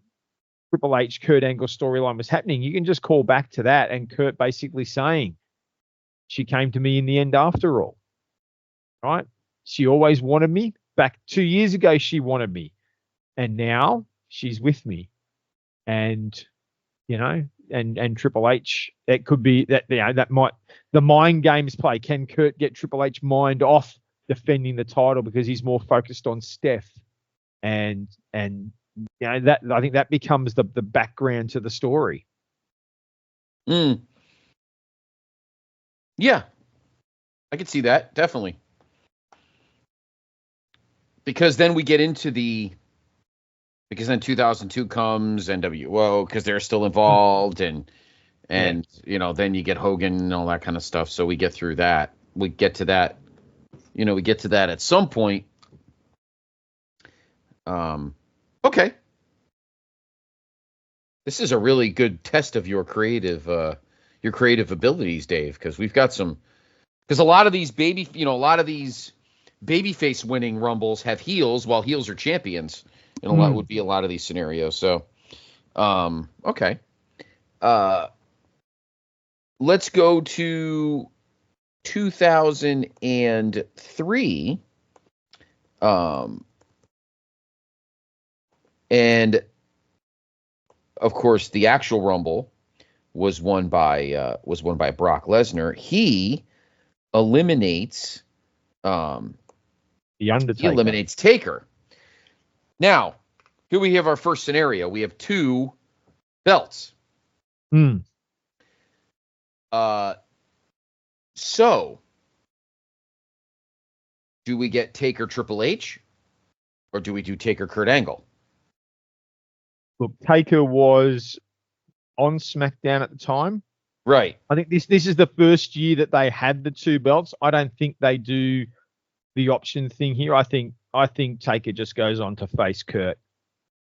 Triple H Kurt Angle storyline was happening. You can just call back to that and Kurt basically saying, she came to me in the end after all, right? She always wanted me. Back 2 years ago, she wanted me, and now she's with me. And and Triple H, it could be that that might the mind games play. Can Kurt get Triple H mind off defending the title because he's more focused on Steph, and that I think that becomes the background to the story. Yeah, I could see that definitely, because then we get into because then 2002 comes NWO because they're still involved and then you get Hogan and all that kind of stuff. So we get through that. We get to that. We get to that at some point. Okay. This is a really good test of your creative abilities, Dave, because we've got some Because a lot of these babyface winning Rumbles have heels, while heels are champions. And a lot would be a lot of these scenarios. So, okay. Let's go to 2003. And of course, the actual Rumble was won by Brock Lesnar. He eliminates The Undertaker. He eliminates Taker. Now, here we have our first scenario. We have 2 belts. So, do we get Taker Triple H, or do we do Taker Kurt Angle? Look, Taker was on SmackDown at the time. Right. I think this is the first year that they had the 2 belts. I don't think they do the option thing here. I think Taker just goes on to face Kurt,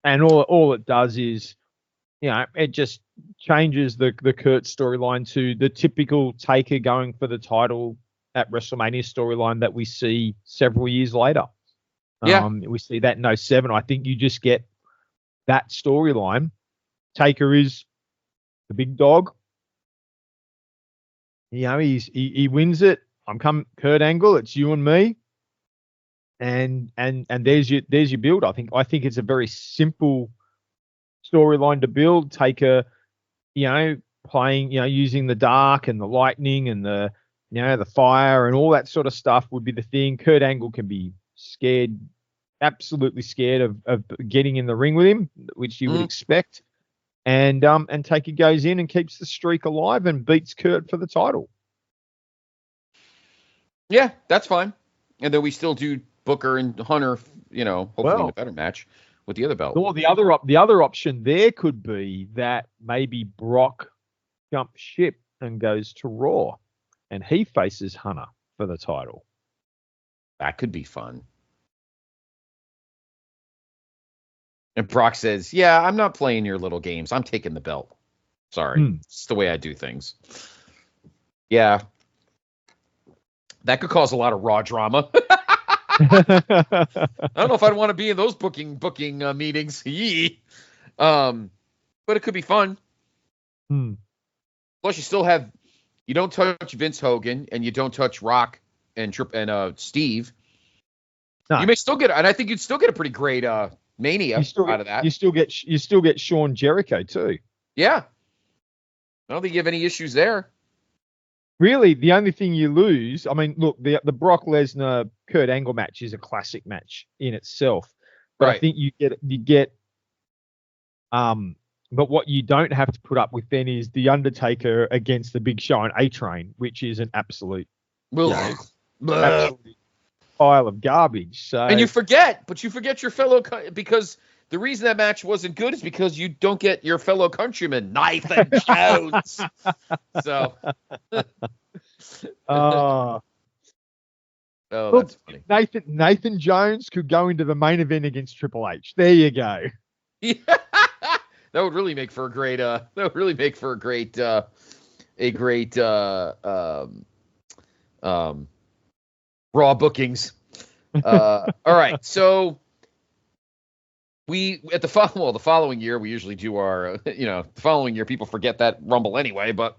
and all it does is, it just changes the Kurt storyline to the typical Taker going for the title at WrestleMania storyline that we see several years later. Yeah. We see that in 07. I think you just get that storyline. Taker is the big dog. He wins it. I'm coming, Kurt Angle. It's you and me. And there's your build. I think it's a very simple storyline to build. Taker, playing, using the dark and the lightning and the fire and all that sort of stuff would be the thing. Kurt Angle can be scared, absolutely scared of getting in the ring with him, which you would expect. And Taker goes in and keeps the streak alive and beats Kurt for the title. Yeah, that's fine. And then we still do Booker and Hunter, hopefully in a better match with the other belt. Well, the other option there could be that maybe Brock jumps ship and goes to Raw, and he faces Hunter for the title. That could be fun. And Brock says, "Yeah, I'm not playing your little games. I'm taking the belt. Sorry, it's the way I do things." Yeah, that could cause a lot of Raw drama. I don't know if I'd want to be in those booking meetings. But it could be fun. Plus, you don't touch Vince Hogan, and you don't touch Rock and Steve. No. You may still get, and I think you'd still get a pretty great Mania out of that. You still get Shawn Jericho too. Yeah, I don't think you have any issues there. Really, the only thing you lose, I mean, look, the Brock Lesnar Kurt Angle match is a classic match in itself, but right. I think you get, but what you don't have to put up with then is the Undertaker against the Big Show and A-Train, which is an absolute pile of garbage. So, and you forget your fellow, because the reason that match wasn't good is because you don't get your fellow countryman, Nathan Jones. So, that's funny. Nathan Jones could go into the main event against Triple H. There you go. Yeah. That would really make for a great. Raw bookings. All right, so the following year we usually do our, the following year people forget that Rumble anyway, but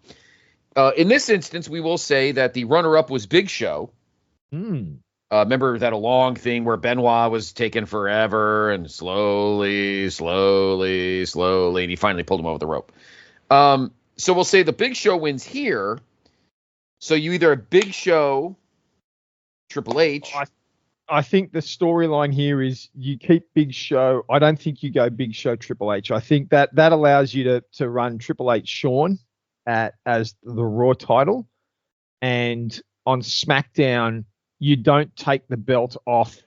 in this instance we will say that the runner-up was Big Show. Remember that a long thing where Benoit was taking forever and slowly, and he finally pulled him over the rope. So we'll say the Big Show wins here. So you either have Big Show, Triple H. I think the storyline here is you keep Big Show. I don't think you go Big Show, Triple H. I think that allows you to run Triple H Shawn as the Raw title. And on SmackDown, you don't take the belt off.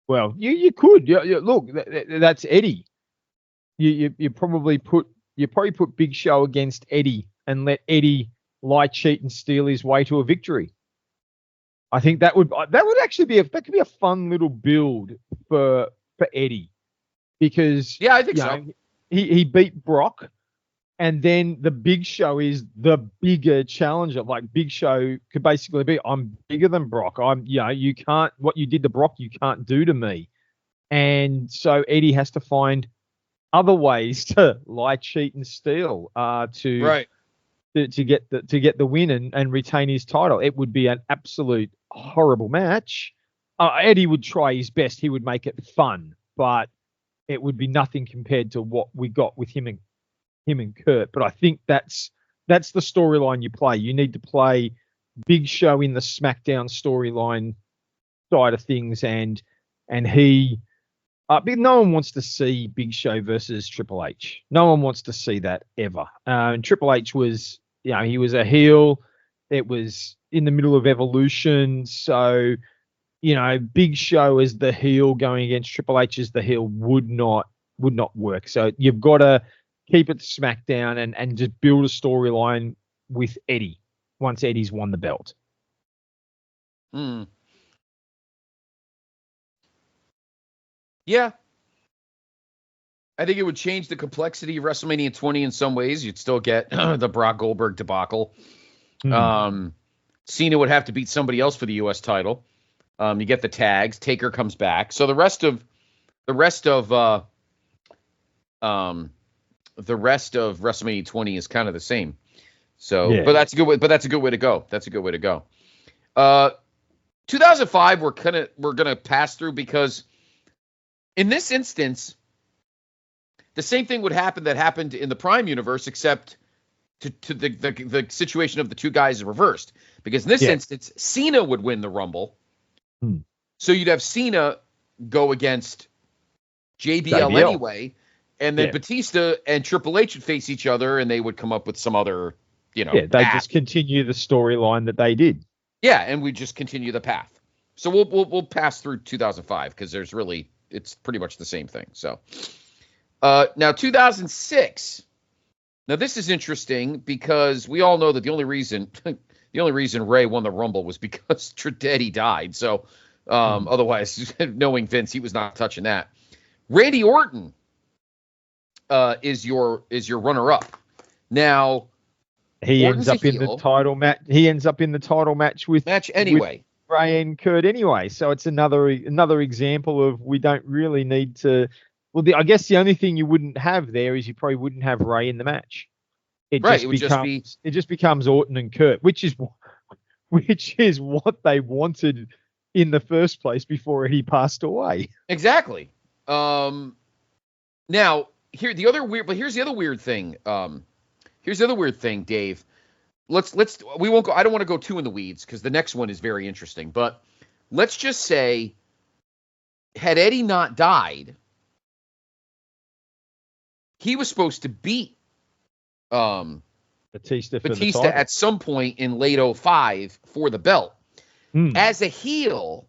Well, you could. Look, that's Eddie. You probably put Big Show against Eddie and let Eddie lie, cheat, and steal his way to a victory. I think that would actually be a fun little build for Eddie, because I think so. He beat Brock, And then the Big Show is the bigger challenger. Like Big Show could basically be, I'm bigger than Brock. You can't, what you did to Brock, you can't do to me. And so Eddie has to find other ways to lie, cheat, and steal to get the win and retain his title. It would be an absolute horrible match. Eddie would try his best. He would make it fun, but it would be nothing compared to what we got with him and Kurt. But I think that's the storyline you play. You need to play Big Show in the SmackDown storyline side of things, and he. No one wants to see Big Show versus Triple H. No one wants to see that ever. And Triple H was, he was a heel. It was in the middle of Evolution, so Big Show as the heel going against Triple H as the heel would not work. So you've got to keep it to SmackDown and just build a storyline with Eddie once Eddie's won the belt. Yeah. I think it would change the complexity of WrestleMania 20 in some ways. You'd still get the Brock Goldberg debacle. Cena would have to beat somebody else for the U.S. title. You get the tags. Taker comes back. So the rest of WrestleMania 20 is kind of the same. So, yeah. But that's a good way. But that's a good way to go. 2005, we're gonna pass through because in this instance, the same thing would happen that happened in the Prime universe, except to the situation of the two guys is reversed. Because in this instance, Cena would win the Rumble. So you'd have Cena go against JBL anyway, and then Batista and Triple H would face each other, and they would come up with some other, they just continue the storyline that they did. Yeah, and we just continue the path. So we'll pass through 2005 because it's pretty much the same thing. So now 2006. Now this is interesting because we all know that the only reason Ray won the Rumble was because Eddie died. So otherwise, knowing Vince, he was not touching that. Randy Orton is your runner-up. Now he ends up in the title match. He ends up in the title match with Ray and Kurt anyway. So it's another example of we don't really need to. Well, I guess the only thing you wouldn't have there is you probably wouldn't have Ray in the match. It just becomes Orton and Kurt, which is what they wanted in the first place before he passed away. Exactly. Now here's the other weird thing. Here's the other weird thing, Dave. We won't go. I don't want to go too in the weeds because the next one is very interesting. But let's just say, had Eddie not died, he was supposed to beat Batista at some point in late 2005 for the belt. As a heel,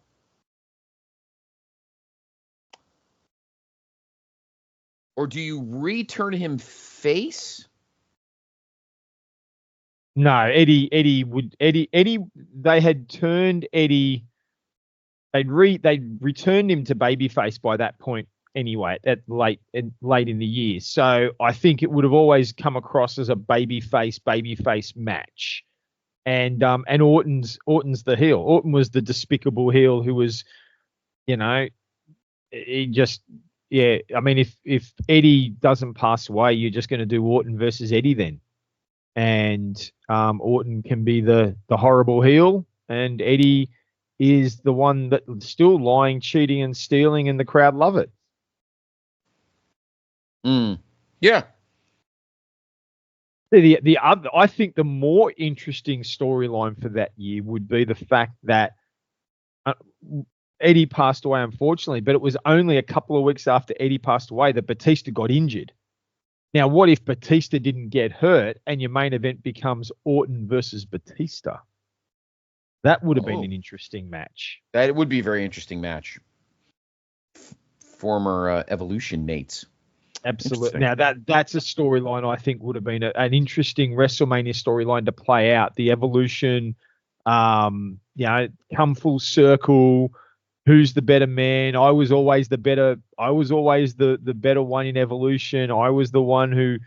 or do you return him face? No, Eddie. They had turned Eddie. They'd returned him to babyface by that point anyway, at late in the year. So I think it would have always come across as a babyface match. And Orton's the heel. Orton was the despicable heel who was, he just. Yeah, I mean, if Eddie doesn't pass away, you're just going to do Orton versus Eddie then. And Orton can be the horrible heel, and Eddie is the one that's still lying, cheating, and stealing, and the crowd love it. Yeah. The other, I think the more interesting storyline for that year would be the fact that Eddie passed away, unfortunately, but it was only a couple of weeks after Eddie passed away that Batista got injured. Now, what if Batista didn't get hurt and your main event becomes Orton versus Batista? That would have been an interesting match. That would be a very interesting match. Former Evolution mates. Absolutely. Now, that's a storyline I think would have been an interesting WrestleMania storyline to play out. The Evolution, come full circle. Who's the better man? I was always the better one in Evolution. I was the one who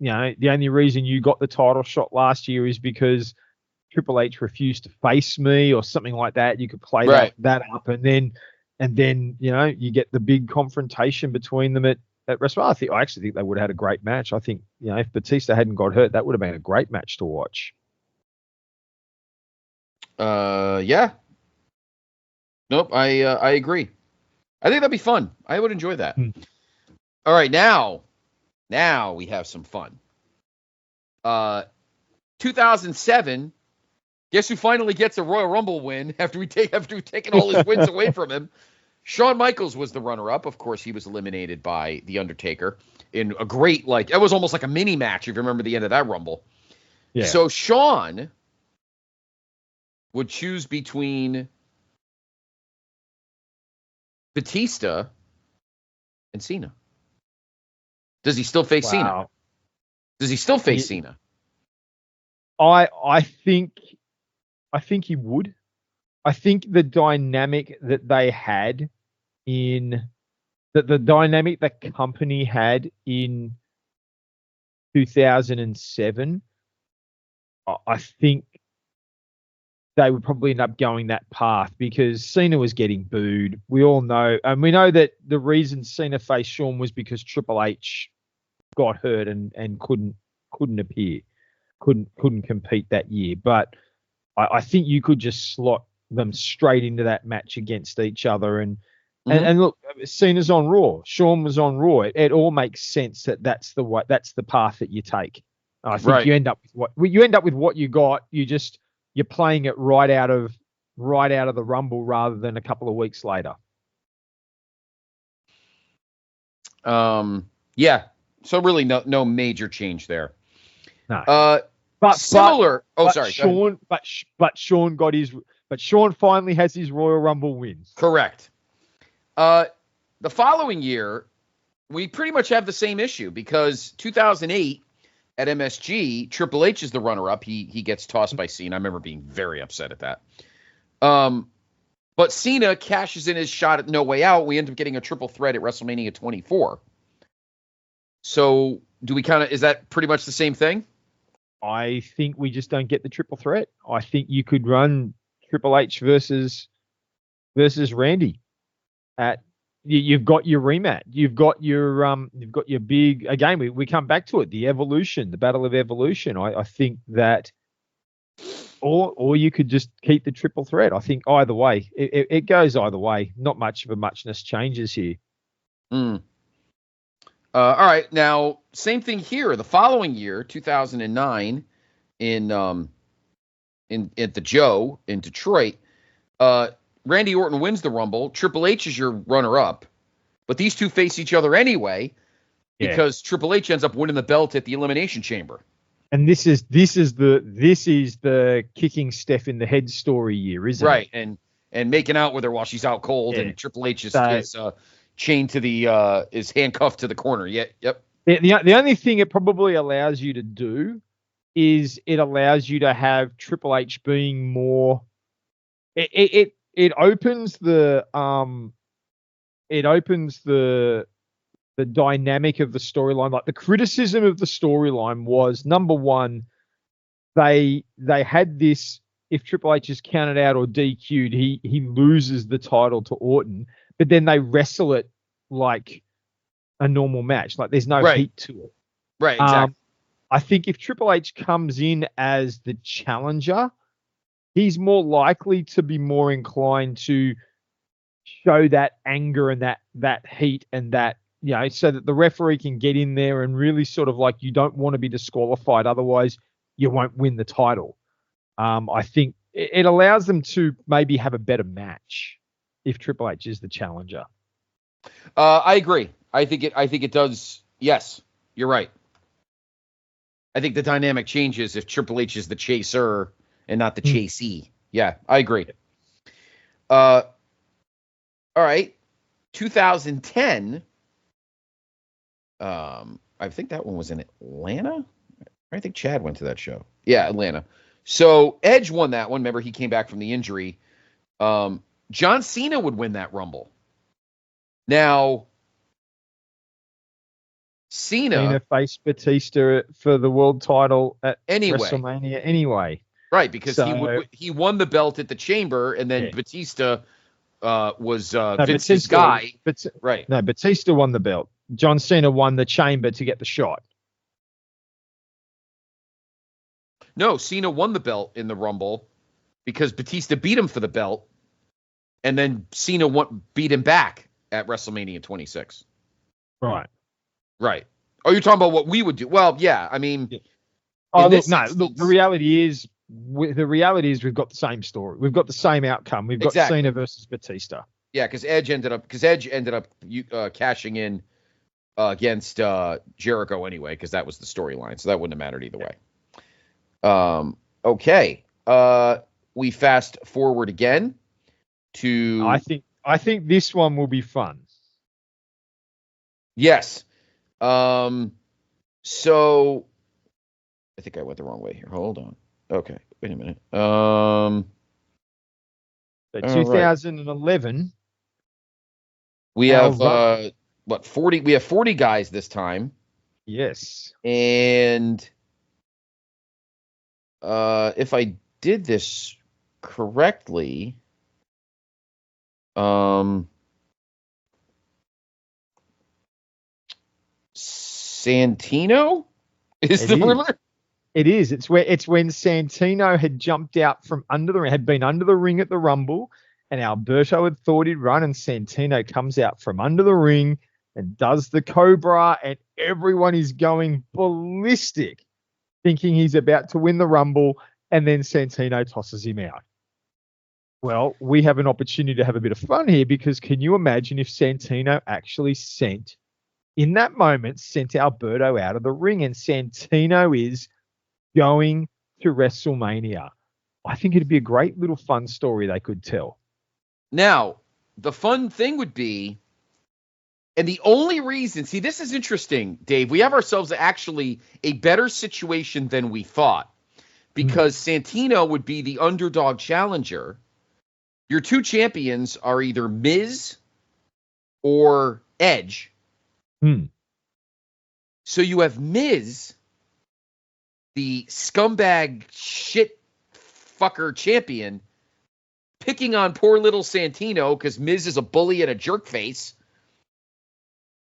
the only reason you got the title shot last year is because Triple H refused to face me or something like that. You could play that up, and then you get the big confrontation between them at WrestleMania. I actually think they would have had a great match. I think if Batista hadn't got hurt, that would have been a great match to watch. Yeah. Nope, I agree. I think that'd be fun. I would enjoy that. All right, now we have some fun. 2007. Guess who finally gets a Royal Rumble win after we've taken all his wins away from him? Shawn Michaels was the runner-up. Of course, he was eliminated by The Undertaker in a great, it was almost like a mini match, if you remember the end of that Rumble. Yeah. So Shawn would choose between Batista and Cena. Does he still face Cena? Does he still face Cena? I think he would. I think the dynamic that they had the dynamic that company had in 2007, I think they would probably end up going that path because Cena was getting booed. We all know, and we know that the reason Cena faced Shawn was because Triple H got hurt and couldn't appear, couldn't compete that year. But I think you could just slot them straight into that match against each other. And look, Cena's on Raw, Shawn was on Raw. It all makes sense that's the path that you take. I think you end up with what you got. You're playing it right out of the Rumble rather than a couple of weeks later. Yeah. So really no major change there. No. Similar. Shawn finally has his Royal Rumble wins. Correct. The following year, we pretty much have the same issue because 2008 at MSG, Triple H is the runner-up. He gets tossed by Cena. I remember being very upset at that. But Cena cashes in his shot at No Way Out. We end up getting a triple threat at WrestleMania 24. So is that pretty much the same thing? I think we just don't get the triple threat. I think you could run Triple H versus Randy. You've got your rematch. You've got your big, again, we come back to it, the Battle of Evolution. I think that, or you could just keep the triple threat. I think either way, it goes either way. Not much of a muchness changes here. All right, now same thing here. The following year, 2009, at the Joe in Detroit, Randy Orton wins the Rumble. Triple H is your runner-up, but these two face each other anyway because Triple H ends up winning the belt at the Elimination Chamber. And this is the kicking Steph in the head story year, isn't it? Right, and making out with her while she's out cold, and Triple H is chained to is handcuffed to the corner. Yep. The only thing it probably allows you to do is it allows you to have Triple H being more. It opens the dynamic of the storyline. Like the criticism of the storyline was, number one, they had this, if Triple H is counted out or DQ'd, he loses the title to Orton, but then they wrestle it like a normal match. Like there's no heat to it. Right, exactly. I think if Triple H comes in as the challenger, he's more likely to be more inclined to show that anger and that heat and that, so that the referee can get in there and really sort of like, you don't want to be disqualified. Otherwise you won't win the title. I think it allows them to maybe have a better match if Triple H is the challenger. I agree. I think it does. Yes, you're right. I think the dynamic changes if Triple H is the chaser and not the chasee. Yeah, I agree. All right. 2010. I think that one was in Atlanta. I think Chad went to that show. Yeah, Atlanta. So Edge won that one. Remember, he came back from the injury. John Cena would win that Rumble. Now, Cena faced Batista for the world title at WrestleMania anyway. Right, because he won the belt at the Chamber, and then Batista was Vince's guy. Right. No, Batista won the belt. John Cena won the Chamber to get the shot. No, Cena won the belt in the Rumble because Batista beat him for the belt, and then Cena beat him back at WrestleMania 26. Right. Right. Oh, you're talking about what we would do? Well, yeah. I mean, the reality is we've got the same story. We've got the same outcome. We've got Cena versus Batista. Yeah, because Edge ended up cashing in against Jericho anyway, because that was the storyline. So that wouldn't have mattered either way. Okay. We fast forward again to. I think this one will be fun. Yes. So I think I went the wrong way here. Hold on. Okay. Wait a minute. So 2011. Right. We have 40. We have 40 guys this time. Yes. And if I did this correctly, Santino is the rumor. It is. It's when Santino had jumped out from under the ring, had been under the ring at the Rumble, and Alberto had thought he'd run, and Santino comes out from under the ring and does the Cobra, and everyone is going ballistic, thinking he's about to win the Rumble, and then Santino tosses him out. Well, we have an opportunity to have a bit of fun here, because can you imagine if Santino actually sent Alberto out of the ring, and Santino is going to WrestleMania? I think it'd be a great little fun story they could tell. Now, the fun thing would be, and the only reason, see, this is interesting, Dave. We have ourselves actually a better situation than we thought, because Santino would be the underdog challenger. Your two champions are either Miz or Edge. So you have Miz, the scumbag shit fucker champion, picking on poor little Santino because Miz is a bully and a jerk face.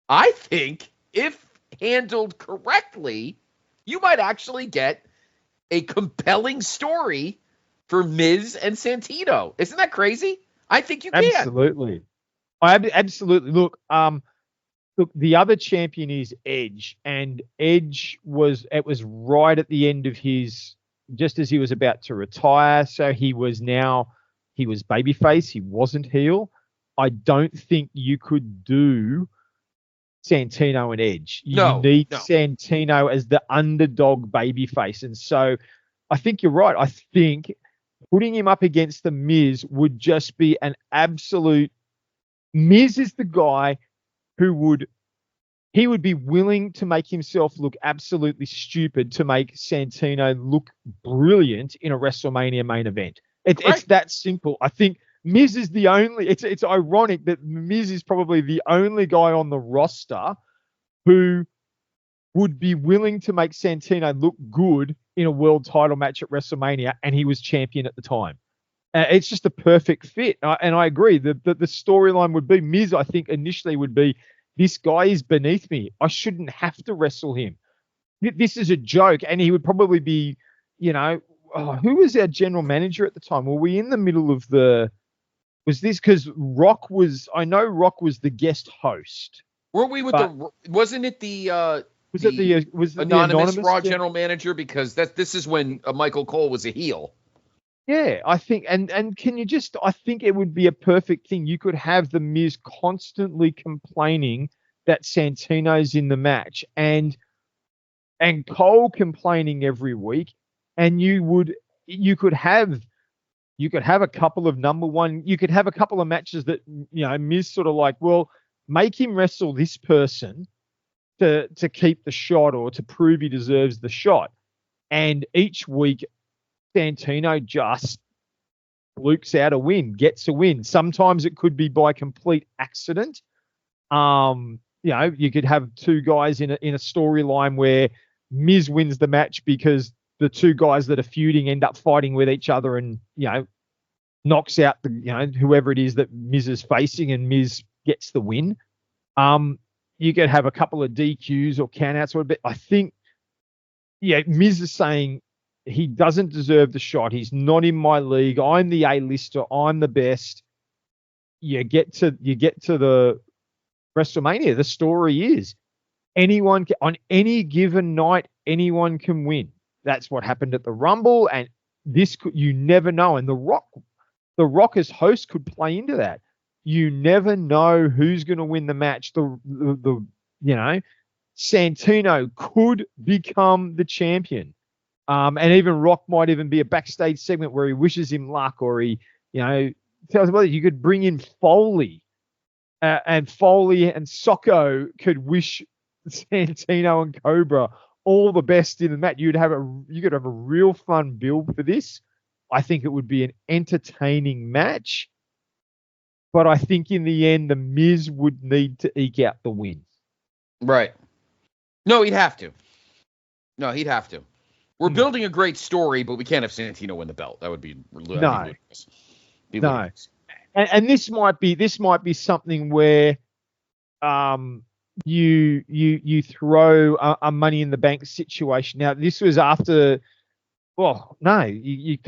I think if handled correctly, you might actually get a compelling story for Miz and Santino. Isn't that crazy? I think you can. Absolutely. Absolutely. Look, the other champion is Edge, and Edge was right at the end of just as he was about to retire. So he was babyface. He wasn't heel. I don't think you could do Santino and Edge. You need Santino as the underdog babyface. And so I think you're right. I think putting him up against the Miz would just be an absolute. Miz is the guy who would be willing to make himself look absolutely stupid to make Santino look brilliant in a WrestleMania main event. It's that simple. I think Miz is the only. It's ironic that Miz is probably the only guy on the roster who would be willing to make Santino look good in a world title match at WrestleMania, and he was champion at the time. It's just a perfect fit. And I agree that the storyline would be Miz, I think, initially would be, this guy is beneath me. I shouldn't have to wrestle him. This is a joke. And he would probably be, who was our general manager at the time? Were we in the middle of was this because Rock was the guest host? Weren't we wasn't it the anonymous Raw general manager? Because this is when Michael Cole was a heel. Yeah, I think, and I think it would be a perfect thing. You could have the Miz constantly complaining that Santino's in the match, and Cole complaining every week, and you could have a couple of you could have a couple of matches that, Miz sort of like, well, make him wrestle this person to keep the shot or to prove he deserves the shot. And each week Santino just flukes out a win, gets a win. Sometimes it could be by complete accident. you could have two guys in a storyline where Miz wins the match because the two guys that are feuding end up fighting with each other and, knocks out whoever it is that Miz is facing and Miz gets the win. You could have a couple of DQs or countouts, but I think, Miz is saying he doesn't deserve the shot. He's not in my league. I'm the A-lister. I'm the best. You get to the WrestleMania. The story is on any given night, anyone can win. That's what happened at the Rumble, and you never know. And the Rock as host could play into that. You never know who's going to win the match. Santino could become the champion. And even Rock might even be a backstage segment where he wishes him luck, or he, tells him, you could bring in Foley, and Foley and Socko could wish Santino and Cobra all the best in the match. You could have a real fun build for this. I think it would be an entertaining match, but I think in the end, the Miz would need to eke out the win. Right. No, he'd have to. We're building a great story, but we can't have Santino win the belt. That would be ludicrous. No. And this might be something where you throw a Money in the Bank situation. Now, this was after. Well, no, you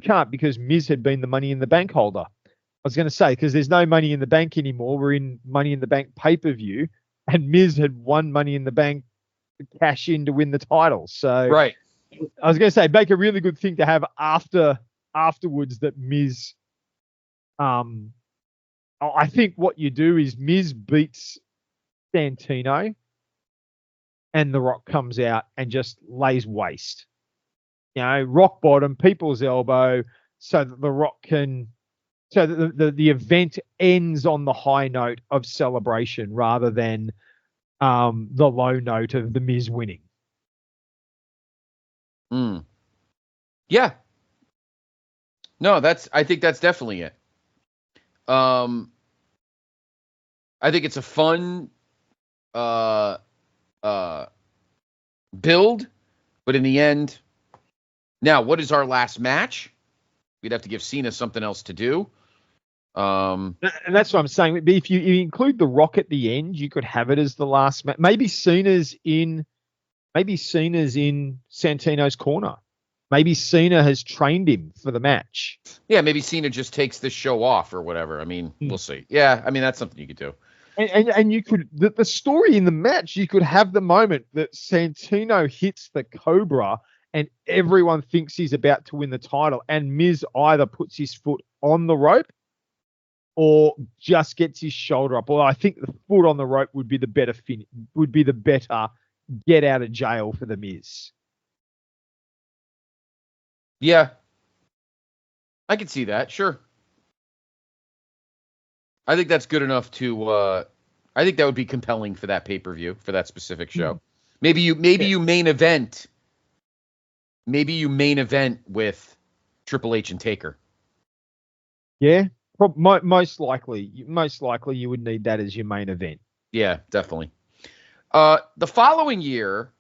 can't, because Miz had been the Money in the Bank holder. I was going to say, because there's no Money in the Bank anymore. We're in Money in the Bank pay-per-view, and Miz had won Money in the Bank to cash in to win the title. So right. I was going to say, make a really good thing to have afterwards that Miz. I think what you do is Miz beats Santino, and The Rock comes out and just lays waste. Rock bottom, people's elbow, so that The Rock can, so that the event ends on the high note of celebration rather than the low note of the Miz winning. Yeah. No, I think that's definitely it. I think it's a fun build, but in the end, now, what is our last match? We'd have to give Cena something else to do. And that's what I'm saying. If you include The Rock at the end, you could have it as the last match. Maybe Cena's in Santino's corner. Maybe Cena has trained him for the match. Yeah, maybe Cena just takes this show off or whatever. I mean, we'll see. Yeah, I mean, that's something you could do. And you could, the story in the match, you could have the moment that Santino hits the Cobra and everyone thinks he's about to win the title, and Miz either puts his foot on the rope or just gets his shoulder up. Well, I think the foot on the rope would be the better get out of jail for the Miz. Yeah, I can see that. Sure. I think that's good enough to. I think that would be compelling for that pay-per-view, for that specific show. Maybe you main event. Maybe you main event with Triple H and Taker. Yeah, most likely you would need that as your main event. Yeah, definitely. The following year,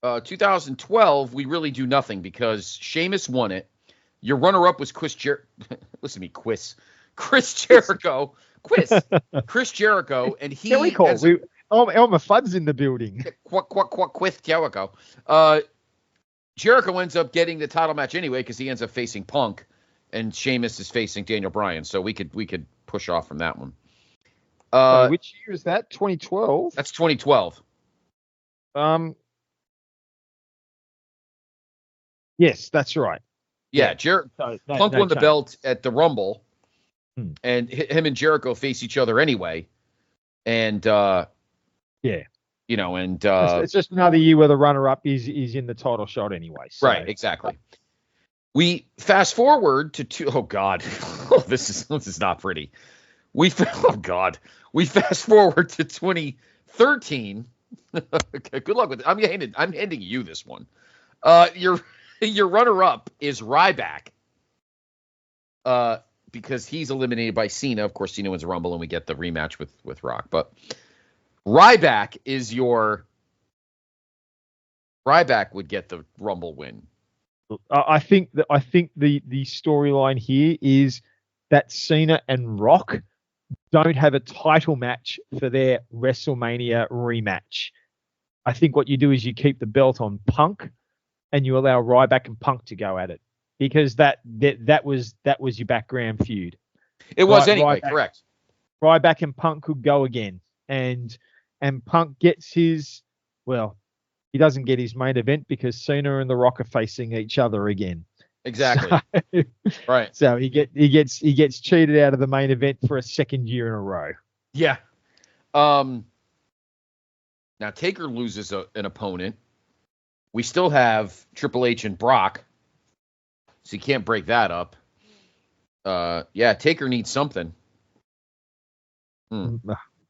2012, we really do nothing because Sheamus won it. Your runner-up was Chris Jericho, and he. Elmer Fudd's in the building. Chris Jericho. Jericho ends up getting the title match anyway because he ends up facing Punk, and Sheamus is facing Daniel Bryan. So we could push off from that one. Which year is that? 2012. That's 2012. Yes, that's right. Yeah, Punk won the belt at the Rumble, and him and Jericho face each other anyway. And it's just another year where the runner-up is in the title shot anyway. So. Right, exactly. We fast forward to oh God, this is not pretty. We fast forward to 2013. Okay, good luck with it. I'm handing you this one. Your runner-up is Ryback. Because he's eliminated by Cena. Of course, Cena wins the Rumble, and we get the rematch with Rock. But Ryback would get the Rumble win. I think the storyline here is that Cena and Rock don't have a title match for their WrestleMania rematch. I think what you do is you keep the belt on Punk, and you allow Ryback and Punk to go at it, because that was your background feud. It was anyway, correct. Ryback and Punk could go again, and Punk gets his, well, he doesn't get his main event because Cena and The Rock are facing each other again. Exactly. So, right. So he gets cheated out of the main event for a second year in a row. Yeah. Now Taker loses an opponent. We still have Triple H and Brock, so you can't break that up. Yeah, Taker needs something.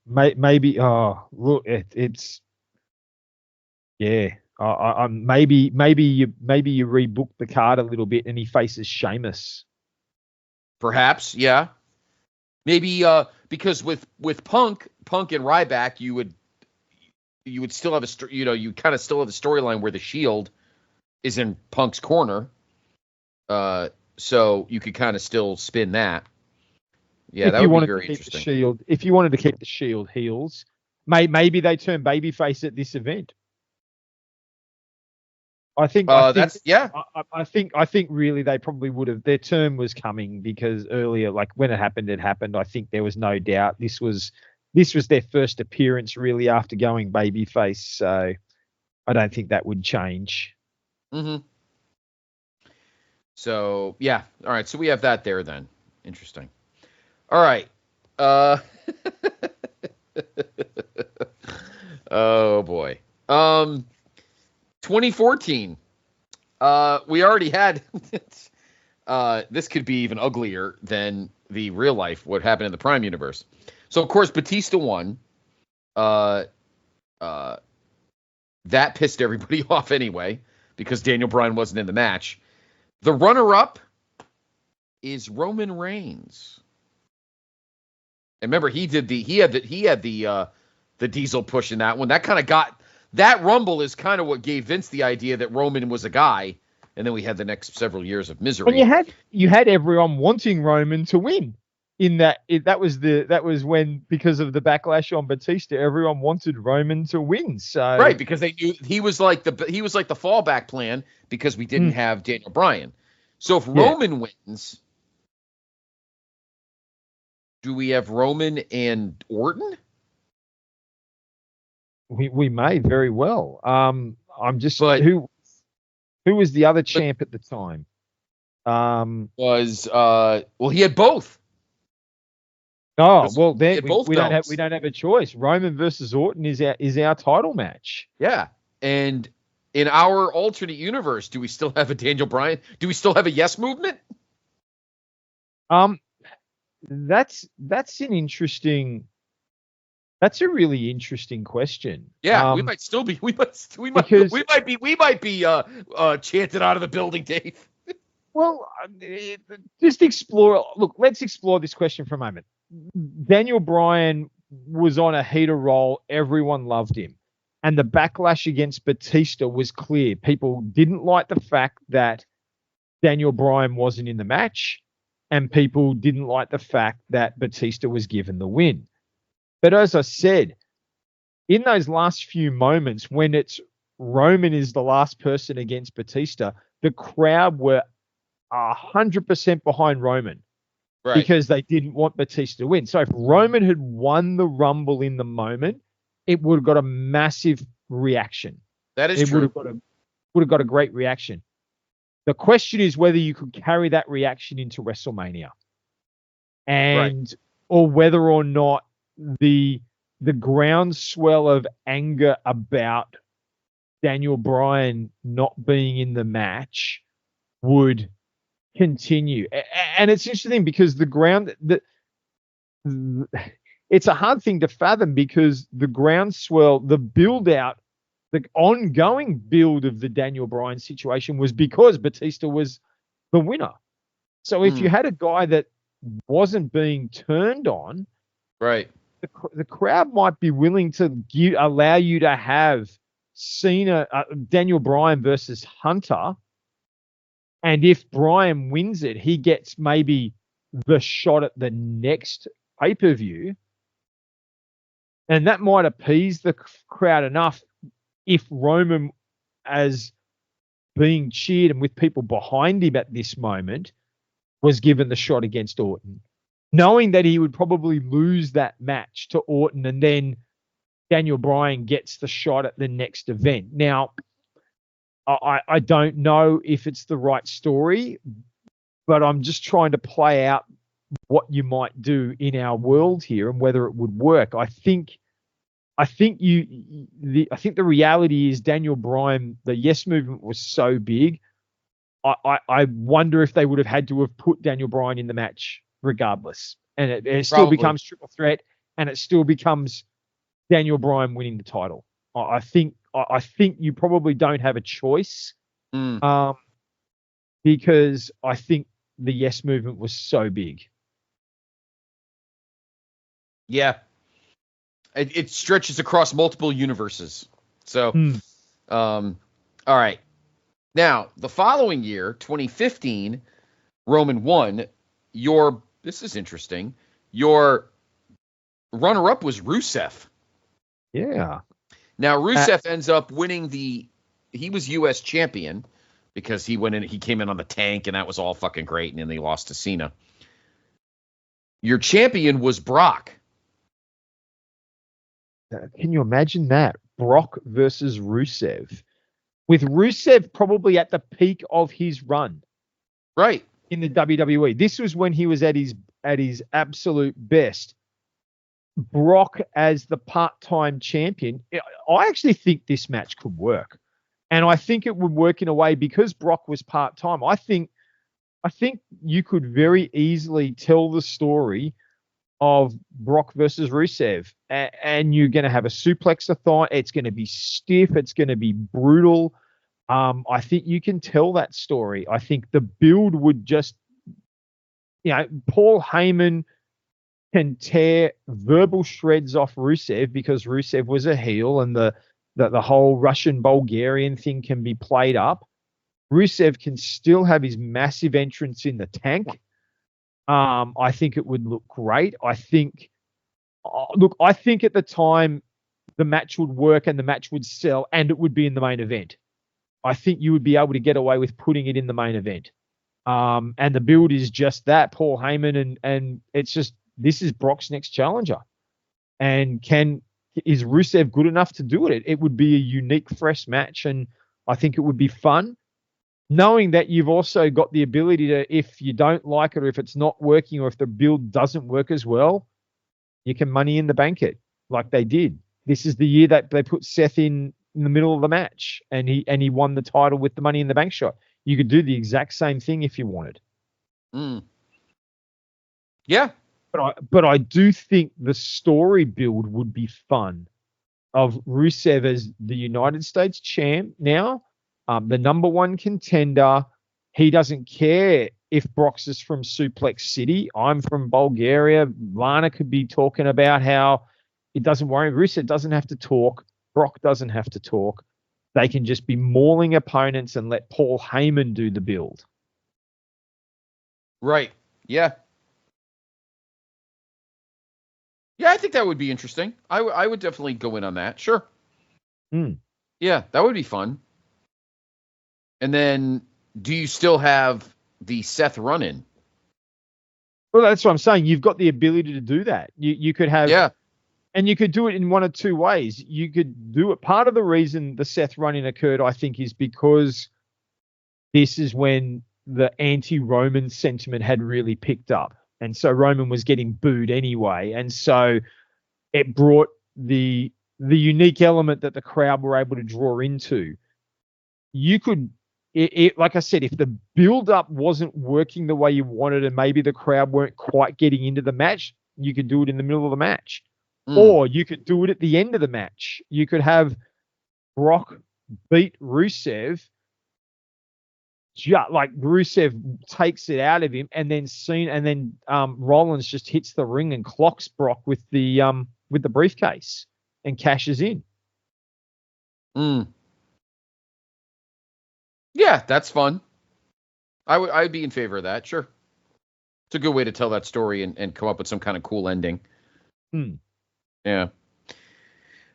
Maybe. Oh, look, it's. Yeah. Maybe you rebook the card a little bit and he faces Sheamus. Perhaps, yeah. Maybe because with Punk and Ryback, you would still have you kind of still have the storyline where the Shield is in Punk's corner. So you could kind of still spin that. Yeah, that would be very interesting. If you wanted to keep the Shield heels, maybe they turn babyface at this event. I think really they probably would have. Their turn was coming because earlier, like when it happened. I think there was no doubt this was their first appearance really after going babyface. So I don't think that would change. Mm-hmm. So yeah, all right. So we have that there then. Interesting. All right. Oh boy. 2014. We already had. This could be even uglier than the real life. What happened in the Prime universe? So of course Batista won. That pissed everybody off anyway because Daniel Bryan wasn't in the match. The runner-up is Roman Reigns. And remember, he had the Diesel push in that one. That kind of got that Rumble is kind of what gave Vince the idea that Roman was a guy, and then we had the next several years of misery. And you had everyone wanting Roman to win. That was when, because of the backlash on Batista, everyone wanted Roman to win. So right, because they knew he was like the fallback plan because we didn't have Daniel Bryan. So if Roman wins, do we have Roman and Orton? We may very well. I'm just who was the other champ at the time? He had both. Oh well, then we don't have a choice. Roman versus Orton is our title match. Yeah, and in our alternate universe, do we still have a Daniel Bryan? Do we still have a Yes movement? That's an interesting. That's a really interesting question. Yeah, we might still be. We might be chanted out of the building, Dave. Well, just explore. Look, let's explore this question for a moment. Daniel Bryan was on a heater roll. Everyone loved him. And the backlash against Batista was clear. People didn't like the fact that Daniel Bryan wasn't in the match. And people didn't like the fact that Batista was given the win. But as I said, in those last few moments when it's Roman is the last person against Batista, the crowd were 100% behind Roman. Right. Because they didn't want Batista to win. So if Roman had won the Rumble in the moment, it would have got a massive reaction. That is true. Would have got a great reaction. The question is whether you could carry that reaction into WrestleMania. Or whether or not the groundswell of anger about Daniel Bryan not being in the match would continue. And it's interesting because it's a hard thing to fathom because the groundswell, the build out, the ongoing build of the Daniel Bryan situation was because Batista was the winner. So if you had a guy that wasn't being turned on, right, the crowd might be willing to allow you to have Cena, Daniel Bryan versus Hunter, and if Bryan wins it, he gets maybe the shot at the next pay-per-view, and that might appease the crowd enough if Roman, as being cheered and with people behind him at this moment, was given the shot against Orton, knowing that he would probably lose that match to Orton, and then Daniel Bryan gets the shot at the next event. Now, I don't know if it's the right story, but I'm just trying to play out what you might do in our world here and whether it would work. I think the reality is Daniel Bryan, the Yes Movement was so big. I wonder if they would have had to have put Daniel Bryan in the match regardless, and it still becomes triple threat, and it still becomes Daniel Bryan winning the title. I think you probably don't have a choice, because I think the Yes Movement was so big. Yeah. It stretches across multiple universes. So, all right. Now, the following year, 2015, Roman won. This is interesting. Your runner-up was Rusev. Yeah. Now, Rusev ends up winning he was U.S. champion because he came in on the tank, and that was all fucking great, and then they lost to Cena. Your champion was Brock. Can you imagine that? Brock versus Rusev. With Rusev probably at the peak of his run. Right. In the WWE. This was when he was at his absolute best. Brock as the part-time champion. I actually think this match could work. And I think it would work in a way because Brock was part-time. I think you could very easily tell the story of Brock versus Rusev, and you're going to have a suplex-a-thon. It's going to be stiff. It's going to be brutal. I think you can tell that story. I think the build would just, Paul Heyman can tear verbal shreds off Rusev because Rusev was a heel, and the whole Russian Bulgarian thing can be played up. Rusev can still have his massive entrance in the tank. I think it would look great. I think at the time the match would work and the match would sell and it would be in the main event. I think you would be able to get away with putting it in the main event. And the build is just that, Paul Heyman, and it's just, this is Brock's next challenger. And is Rusev good enough to do it? It would be a unique, fresh match, and I think it would be fun. Knowing that you've also got the ability to, if you don't like it or if it's not working or if the build doesn't work as well, you can money in the bank it like they did. This is the year that they put Seth in the middle of the match and he won the title with the money in the bank shot. You could do the exact same thing if you wanted. Yeah. But I do think the story build would be fun of Rusev as the United States champ now. The number one contender. He doesn't care if Brock's is from Suplex City. I'm from Bulgaria. Lana could be talking about how it doesn't worry. Rusev doesn't have to talk. Brock doesn't have to talk. They can just be mauling opponents and let Paul Heyman do the build. Right. Yeah. Yeah, I think that would be interesting. I would definitely go in on that. Sure. Yeah, that would be fun. And then, do you still have the Seth run-in? Well, that's what I'm saying. You've got the ability to do that. You could have, and you could do it in one of two ways. You could do it. Part of the reason the Seth run-in occurred, I think, is because this is when the anti-Roman sentiment had really picked up, and so Roman was getting booed anyway, and so it brought the unique element that the crowd were able to draw into. You could. Like I said, if the build-up wasn't working the way you wanted and maybe the crowd weren't quite getting into the match, you could do it in the middle of the match. Or you could do it at the end of the match. You could have Brock beat Rusev like Rusev takes it out of him, and then Rollins just hits the ring and clocks Brock with the briefcase and cashes in. Yeah, that's fun. I would be in favor of that. Sure, it's a good way to tell that story and come up with some kind of cool ending. Yeah.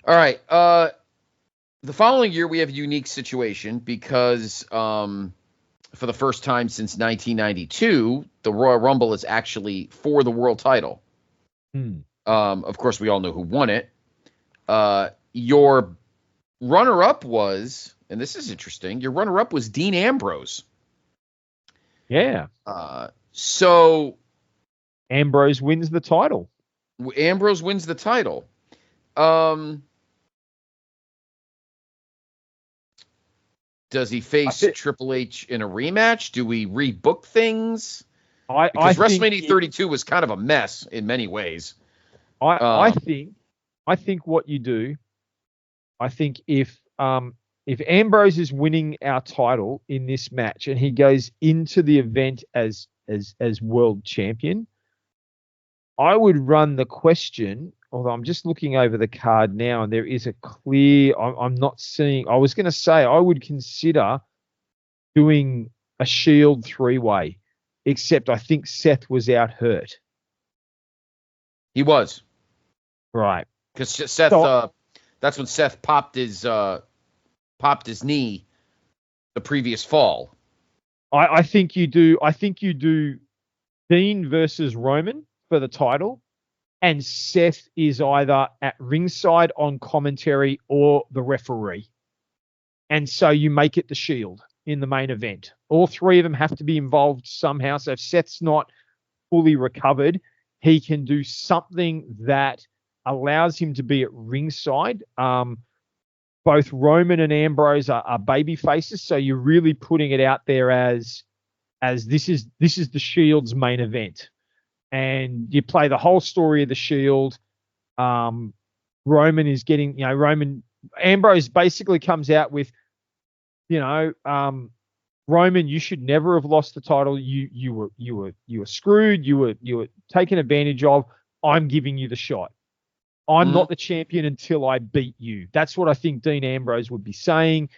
All right. The following year we have a unique situation because for the first time since 1992, the Royal Rumble is actually for the world title. Of course, we all know who won it. Your runner-up was, and this is interesting, your runner-up was Dean Ambrose. Yeah. So Ambrose wins the title. Ambrose wins the title. Does he face Triple H in a rematch? Do we rebook things? Because WrestleMania 32 was kind of a mess in many ways. I think what you do, I think if Ambrose is winning our title in this match and he goes into the event as world champion, I would run the question, although I'm just looking over the card now and there is a clear, I'm not seeing, I was going to say I would consider doing a Shield 3-way, except I think Seth was out hurt. He was. Right. Because Seth, that's when Seth popped his knee the previous fall. I think you do Dean versus Roman for the title, and Seth is either at ringside on commentary or the referee. And so you make it the Shield in the main event. All three of them have to be involved somehow. So if Seth's not fully recovered, he can do something that allows him to be at ringside. Both Roman and Ambrose are baby faces, so you're really putting it out there as this is the Shield's main event. And you play the whole story of the Shield. Roman is getting, Ambrose basically comes out with, Roman, you should never have lost the title. You were screwed. You were taken advantage of. I'm giving you the shot. I'm not the champion until I beat you. That's what I think Dean Ambrose would be saying.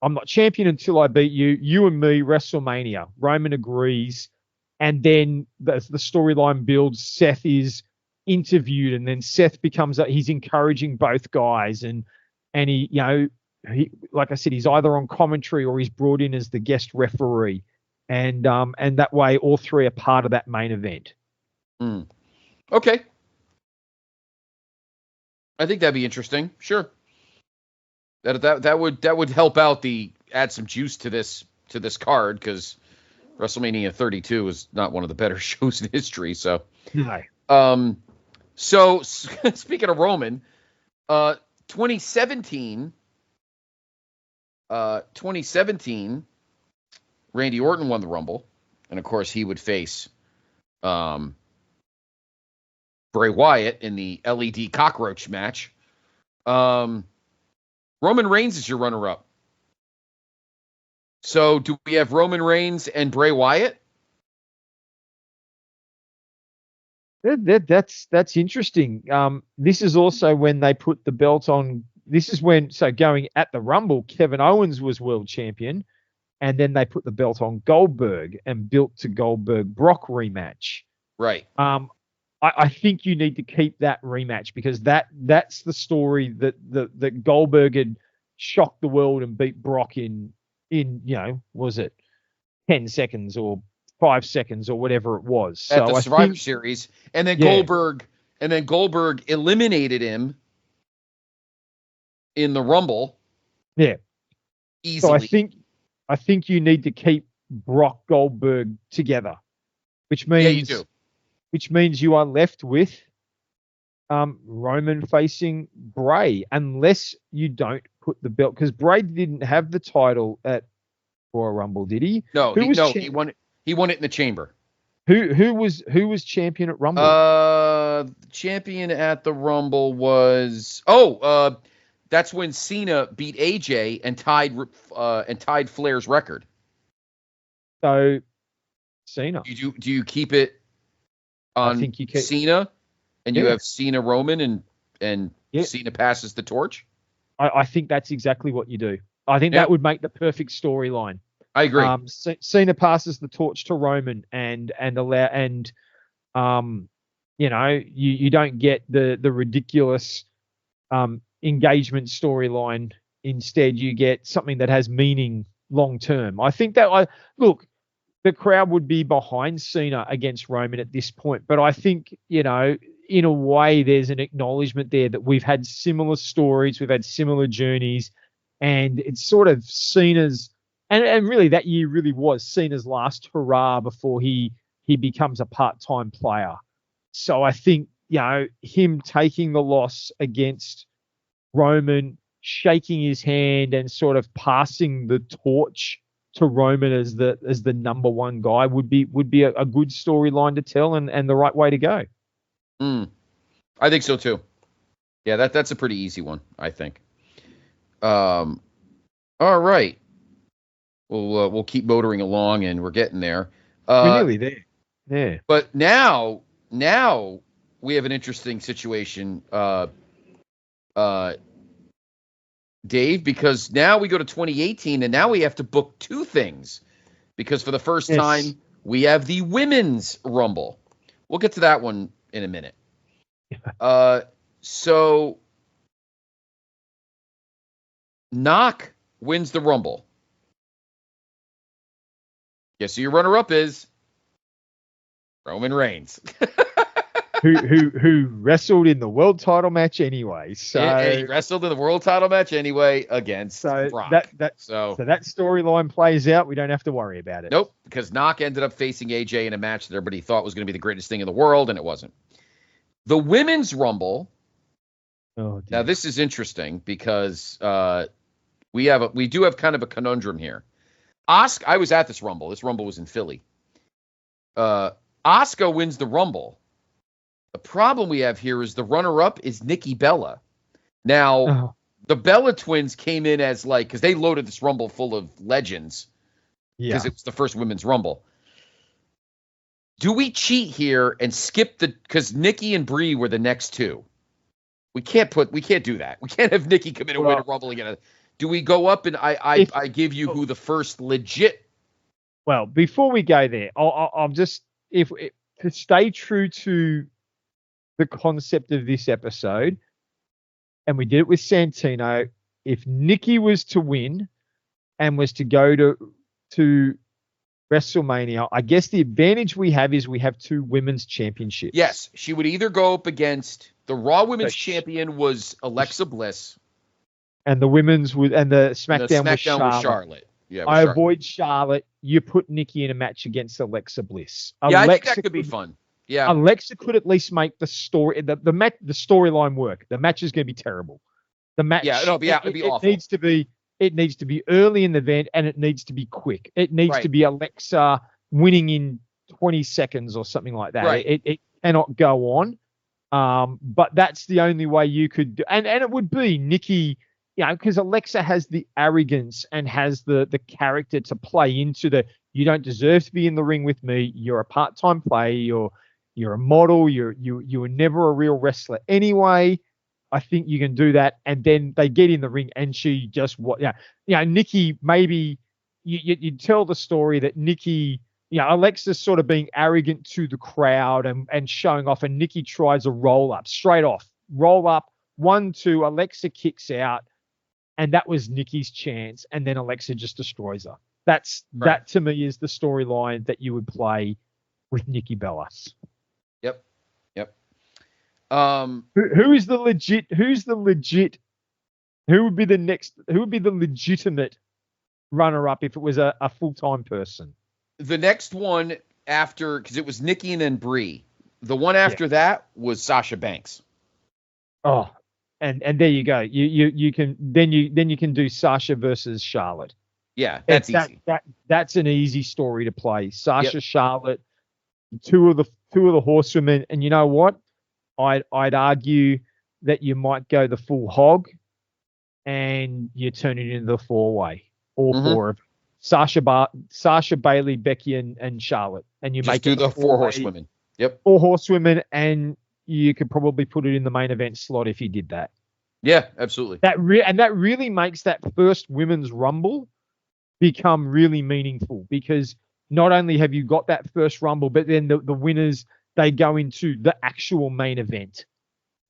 I'm not champion until I beat you. You and me, WrestleMania. Roman agrees. And then the storyline builds. Seth is interviewed, and then Seth becomes he's encouraging both guys, and he like I said, he's either on commentary or he's brought in as the guest referee, and that way all three are part of that main event. Okay, I think that'd be interesting. Sure, that would help out add some juice to this card, because WrestleMania 32 is not one of the better shows in history. So, no. So speaking of Roman, 2017, Randy Orton won the Rumble, and of course he would face Bray Wyatt in the LED cockroach match. Roman Reigns is your runner-up. So do we have Roman Reigns and Bray Wyatt? That's interesting. This is also when they put the belt on. This is when, so going at the Rumble, Kevin Owens was world champion, and then they put the belt on Goldberg and built to Goldberg-Brock rematch. Right. I think you need to keep that rematch, because that's the story that Goldberg had shocked the world and beat Brock in was it 10 seconds or 5 seconds or whatever it was. At the Survivor Series. And then Goldberg eliminated him in the Rumble. Yeah. Easily. So I think you need to keep Brock Goldberg together, which means you are left with Roman facing Bray, unless you don't put the belt, because Bray didn't have the title at Royal Rumble, did he? No, he won it. He won it in the chamber. Who was champion at Rumble? Champion at the Rumble was that's when Cena beat AJ and tied Flair's record. So Cena. Do you keep it on I think you keep Cena, and you Yeah. have Cena Roman, and Yeah. Cena passes the torch? I think that's exactly what you do. I think Yeah. that would make the perfect storyline. I agree. Cena passes the torch to Roman you don't get the ridiculous engagement storyline. Instead, you get something that has meaning long term. I think that the crowd would be behind Cena against Roman at this point, but I think, in a way, there's an acknowledgement there that we've had similar stories, we've had similar journeys, and it's sort of Cena's, and really that year really was Cena's last hurrah before he becomes a part-time player. So I think, him taking the loss against Roman, shaking his hand and sort of passing the torch to Roman as the number one guy would be a good storyline to tell and the right way to go. I think so too. Yeah, that's a pretty easy one, I think. All right. We'll keep motoring along, and we're getting there. We're nearly there. Yeah. But now we have an interesting situation, Dave, because now we go to 2018, and now we have to book two things, because for the first time we have the Women's Rumble. We'll get to that one in a minute. So Knock wins the Rumble. Guess who your runner-up is? Roman Reigns. who wrestled in the world title match anyway. So he wrestled in the world title match anyway against Brock. So that storyline plays out. We don't have to worry about it. Nope, because Knock ended up facing AJ in a match that everybody thought was going to be the greatest thing in the world, and it wasn't. The Women's Rumble. Oh, dear. Now this is interesting because we do have kind of a conundrum here. I was at this Rumble. This Rumble was in Philly. Asuka wins the Rumble. The problem we have here is the runner-up is Nikki Bella. Now, the Bella twins came in as because they loaded this Rumble full of legends. Because it was the first Women's Rumble. Do we cheat here and skip because Nikki and Brie were the next two? We can't do that. We can't have Nikki come in and win a Rumble again. Do we go up and I give you who the first legit? Well, before we go there, I'll just to stay true to the concept of this episode, and we did it with Santino. If Nikki was to win and was to go to WrestleMania, I guess the advantage we have is we have two women's championships. Yes, she would either go up against the Raw Women's Champion was Alexa Bliss, and the women's and the SmackDown was Charlotte. Yeah, I avoid Charlotte. You put Nikki in a match against Alexa Bliss. I think that could be fun. Yeah, Alexa could at least make the storyline work. The match is going to be terrible. The match, it'd be awful. It needs to be early in the event, and it needs to be quick. It needs to be Alexa winning in 20 seconds or something like that. Right. It cannot go on. But that's the only way you could do, and it would be Nikki. Because Alexa has the arrogance and has the character to play into you don't deserve to be in the ring with me. You're a part-time player. You're a model. You were never a real wrestler anyway. I think you can do that. And then they get in the ring and she just Nikki, maybe you tell the story that Nikki, Alexa's sort of being arrogant to the crowd and showing off, and Nikki tries a roll up straight off. Roll up, 1-2, Alexa kicks out. And that was Nikki's chance, and then Alexa just destroys her. That to me is the storyline that you would play with Nikki Bella. Yep. Who is the legit? Who's the legit? Who would be the next? Who would be the legitimate runner-up if it was a full-time person? The next one after, because it was Nikki and then Brie. The one after that was Sasha Banks. Oh. And there you go. You can do Sasha versus Charlotte. Yeah, that's easy. That's an easy story to play. Sasha, Charlotte, two of the horsewomen, and you know what? I'd argue that you might go the full hog, and you turn it into the 4-way, all four of them. Sasha, Bailey, Becky, and Charlotte, and you Just make do it the four horsewomen. Yep. 4 horsewomen, and you could probably put it in the main event slot if you did that. Yeah, absolutely. That really makes that first women's rumble become really meaningful, because not only have you got that first rumble, but then the winners, they go into the actual main event,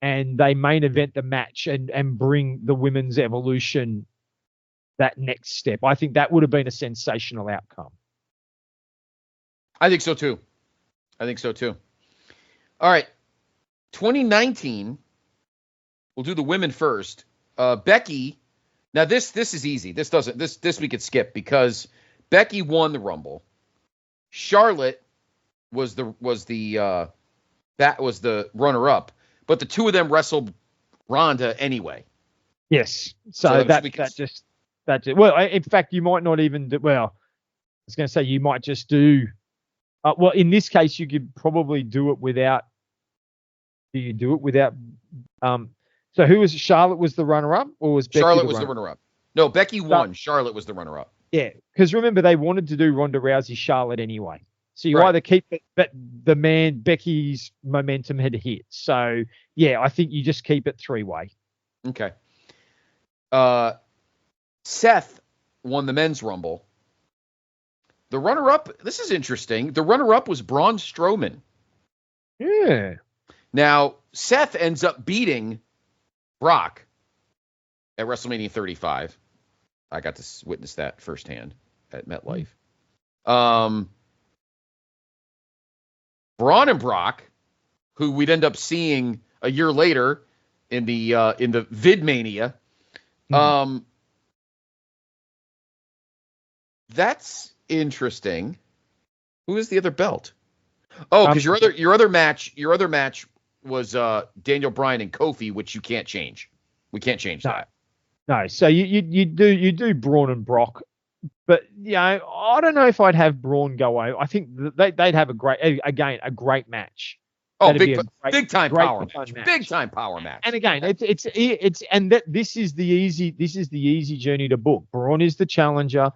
and they main event the match and bring the women's evolution that next step. I think that would have been a sensational outcome. I think so too. All right. 2019, we'll do the women first. Becky. Now this is easy. This we could skip, because Becky won the Rumble. Charlotte was the runner-up, but the two of them wrestled Ronda anyway. Yes. So that just well, in fact, you might not even do, well, I was going to say you might just do. Well, in this case, you could probably do it without. Do you do it without? So who was Charlotte was the runner-up, or was Becky Charlotte was the runner-up? No, Becky won. Charlotte was the runner-up. Yeah, because remember, they wanted to do Ronda Rousey Charlotte anyway. So you either keep it, but the man Becky's momentum had hit. So yeah, I think you just keep it 3-way. Okay. Seth won the men's Rumble. The runner-up, this is interesting. The runner-up was Braun Strowman. Yeah. Now, Seth ends up beating Brock at WrestleMania 35. I got to witness that firsthand at MetLife. Braun and Brock, who we'd end up seeing a year later in the VidMania. That's interesting. Who is the other belt? Oh, because your other match was Daniel Bryan and Kofi, which you can't change. We can't change that. No, so you do Braun and Brock, but I don't know if I'd have Braun go over. I think they'd have a great match. Oh, big time power match. Big time power match. And again, this is the easy journey to book. Braun is the challenger.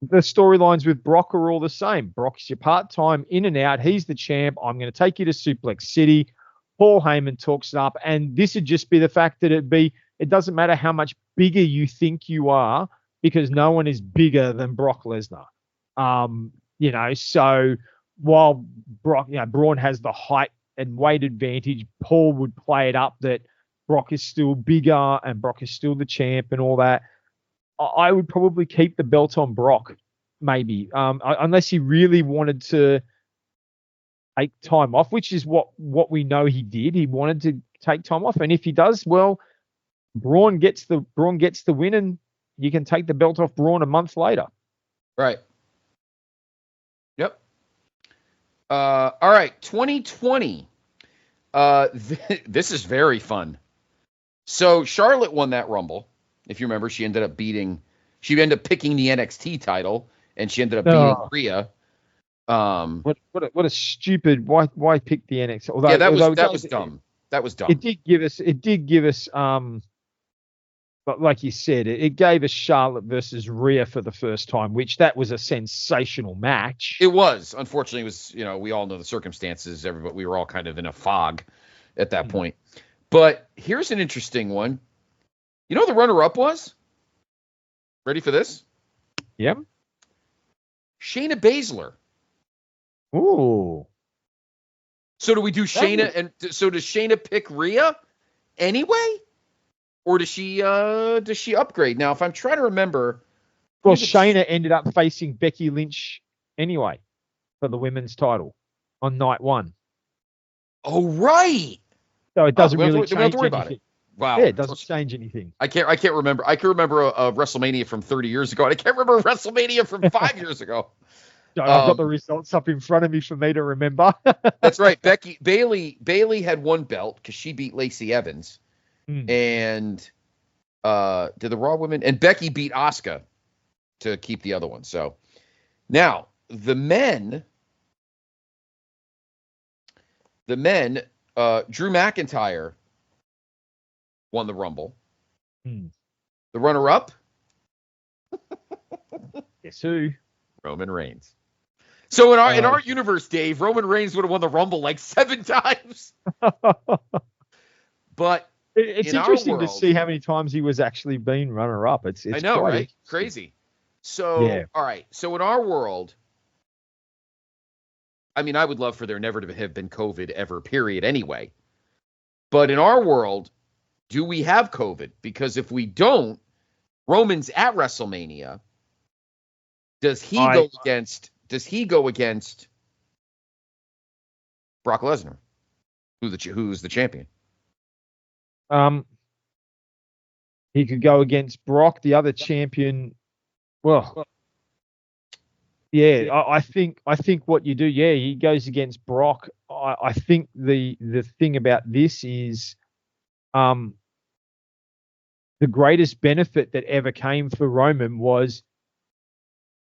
The storylines with Brock are all the same. Brock's your part-time in and out. He's the champ. I'm going to take you to Suplex City. Paul Heyman talks it up, and this would just be the fact that it doesn't matter how much bigger you think you are, because no one is bigger than Brock Lesnar. So while Braun has the height and weight advantage, Paul would play it up that Brock is still bigger and Brock is still the champ and all that. I would probably keep the belt on Brock, maybe, unless he really wanted to take time off, which is what we know he did. He wanted to take time off, and if he does, well, Braun gets the win, and you can take the belt off Braun a month later. Right. Yep. All right, 2020. This is very fun. So Charlotte won that Rumble. If you remember, she ended up picking the NXT title, and she ended up beating Rhea. What a stupid, why pick the NXT? Although, that was dumb. That was dumb. It did give us but like you said, it gave us Charlotte versus Rhea for the first time, which that was a sensational match. It was. Unfortunately, it was, we all know the circumstances. We were all kind of in a fog at that point. But here's an interesting one. You know who the runner-up was? Ready for this? Yep. Shayna Baszler. Ooh. So do we do Shayna, so does Shayna pick Rhea anyway? Or does she upgrade? Now, if I'm trying to remember. Well, Shayna ended up facing Becky Lynch anyway for the women's title on night 1. Oh, right. So it doesn't really change anything. About it. Wow. Yeah, it doesn't change anything. I can't remember. I can remember a WrestleMania from 30 years ago, and I can't remember a WrestleMania from 5 years ago. I've got the results up in front of me for me to remember. That's right. Bailey had one belt because she beat Lacey Evans. And did the Raw women, and Becky beat Asuka to keep the other one. So now the men, Drew McIntyre won the Rumble. The runner-up Guess who? Roman Reigns. So in our universe, Dave, Roman Reigns would have won the Rumble like 7 times. But it's in interesting our world, to see how many times he was actually being runner-up. It's I know, right? Crazy. So, all right. So in our world, I mean, I would love for there never to have been COVID ever, period, anyway. But in our world, do we have COVID? Because if we don't, Roman's at WrestleMania. Does he go against Brock Lesnar, who's the champion? He could go against Brock, the other champion. Well, yeah, I think what you do, he goes against Brock. I think the thing about this is, the greatest benefit that ever came for Roman was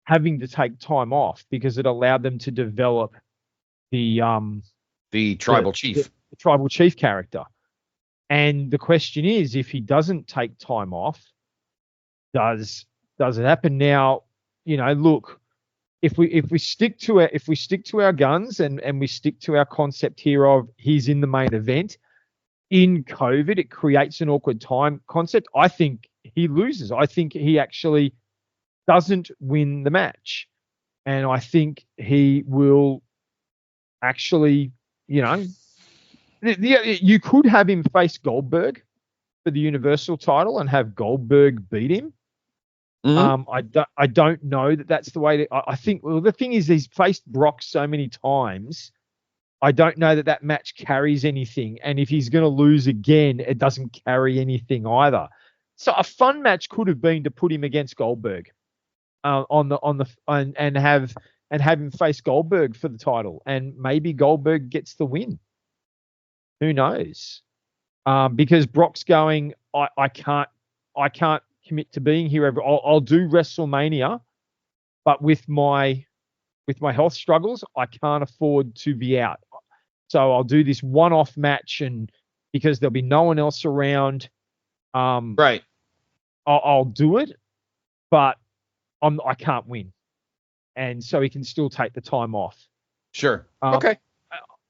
having to take time off because it allowed them to develop the tribal chief, the tribal chief character. And the question is, if he doesn't take time off, does it happen? Now, look, if we stick to our guns and we stick to our concept here of he's in the main event, in COVID, it creates an awkward time concept. I think he loses. I think he actually doesn't win the match. And I think he will actually, you could have him face Goldberg for the Universal title and have Goldberg beat him. Mm-hmm. I don't know that that's the way. I think, well, the thing is, he's faced Brock so many times. I don't know that match carries anything. And if he's going to lose again, it doesn't carry anything either. So a fun match could have been to put him against Goldberg, and have him face Goldberg for the title, and maybe Goldberg gets the win. Who knows? Because Brock's going, I can't commit to being here ever. I'll do WrestleMania, but with my health struggles, I can't afford to be out. So I'll do this one-off match, and because there'll be no one else around, right? I'll do it, but I can't win, and so he can still take the time off. Sure. Okay.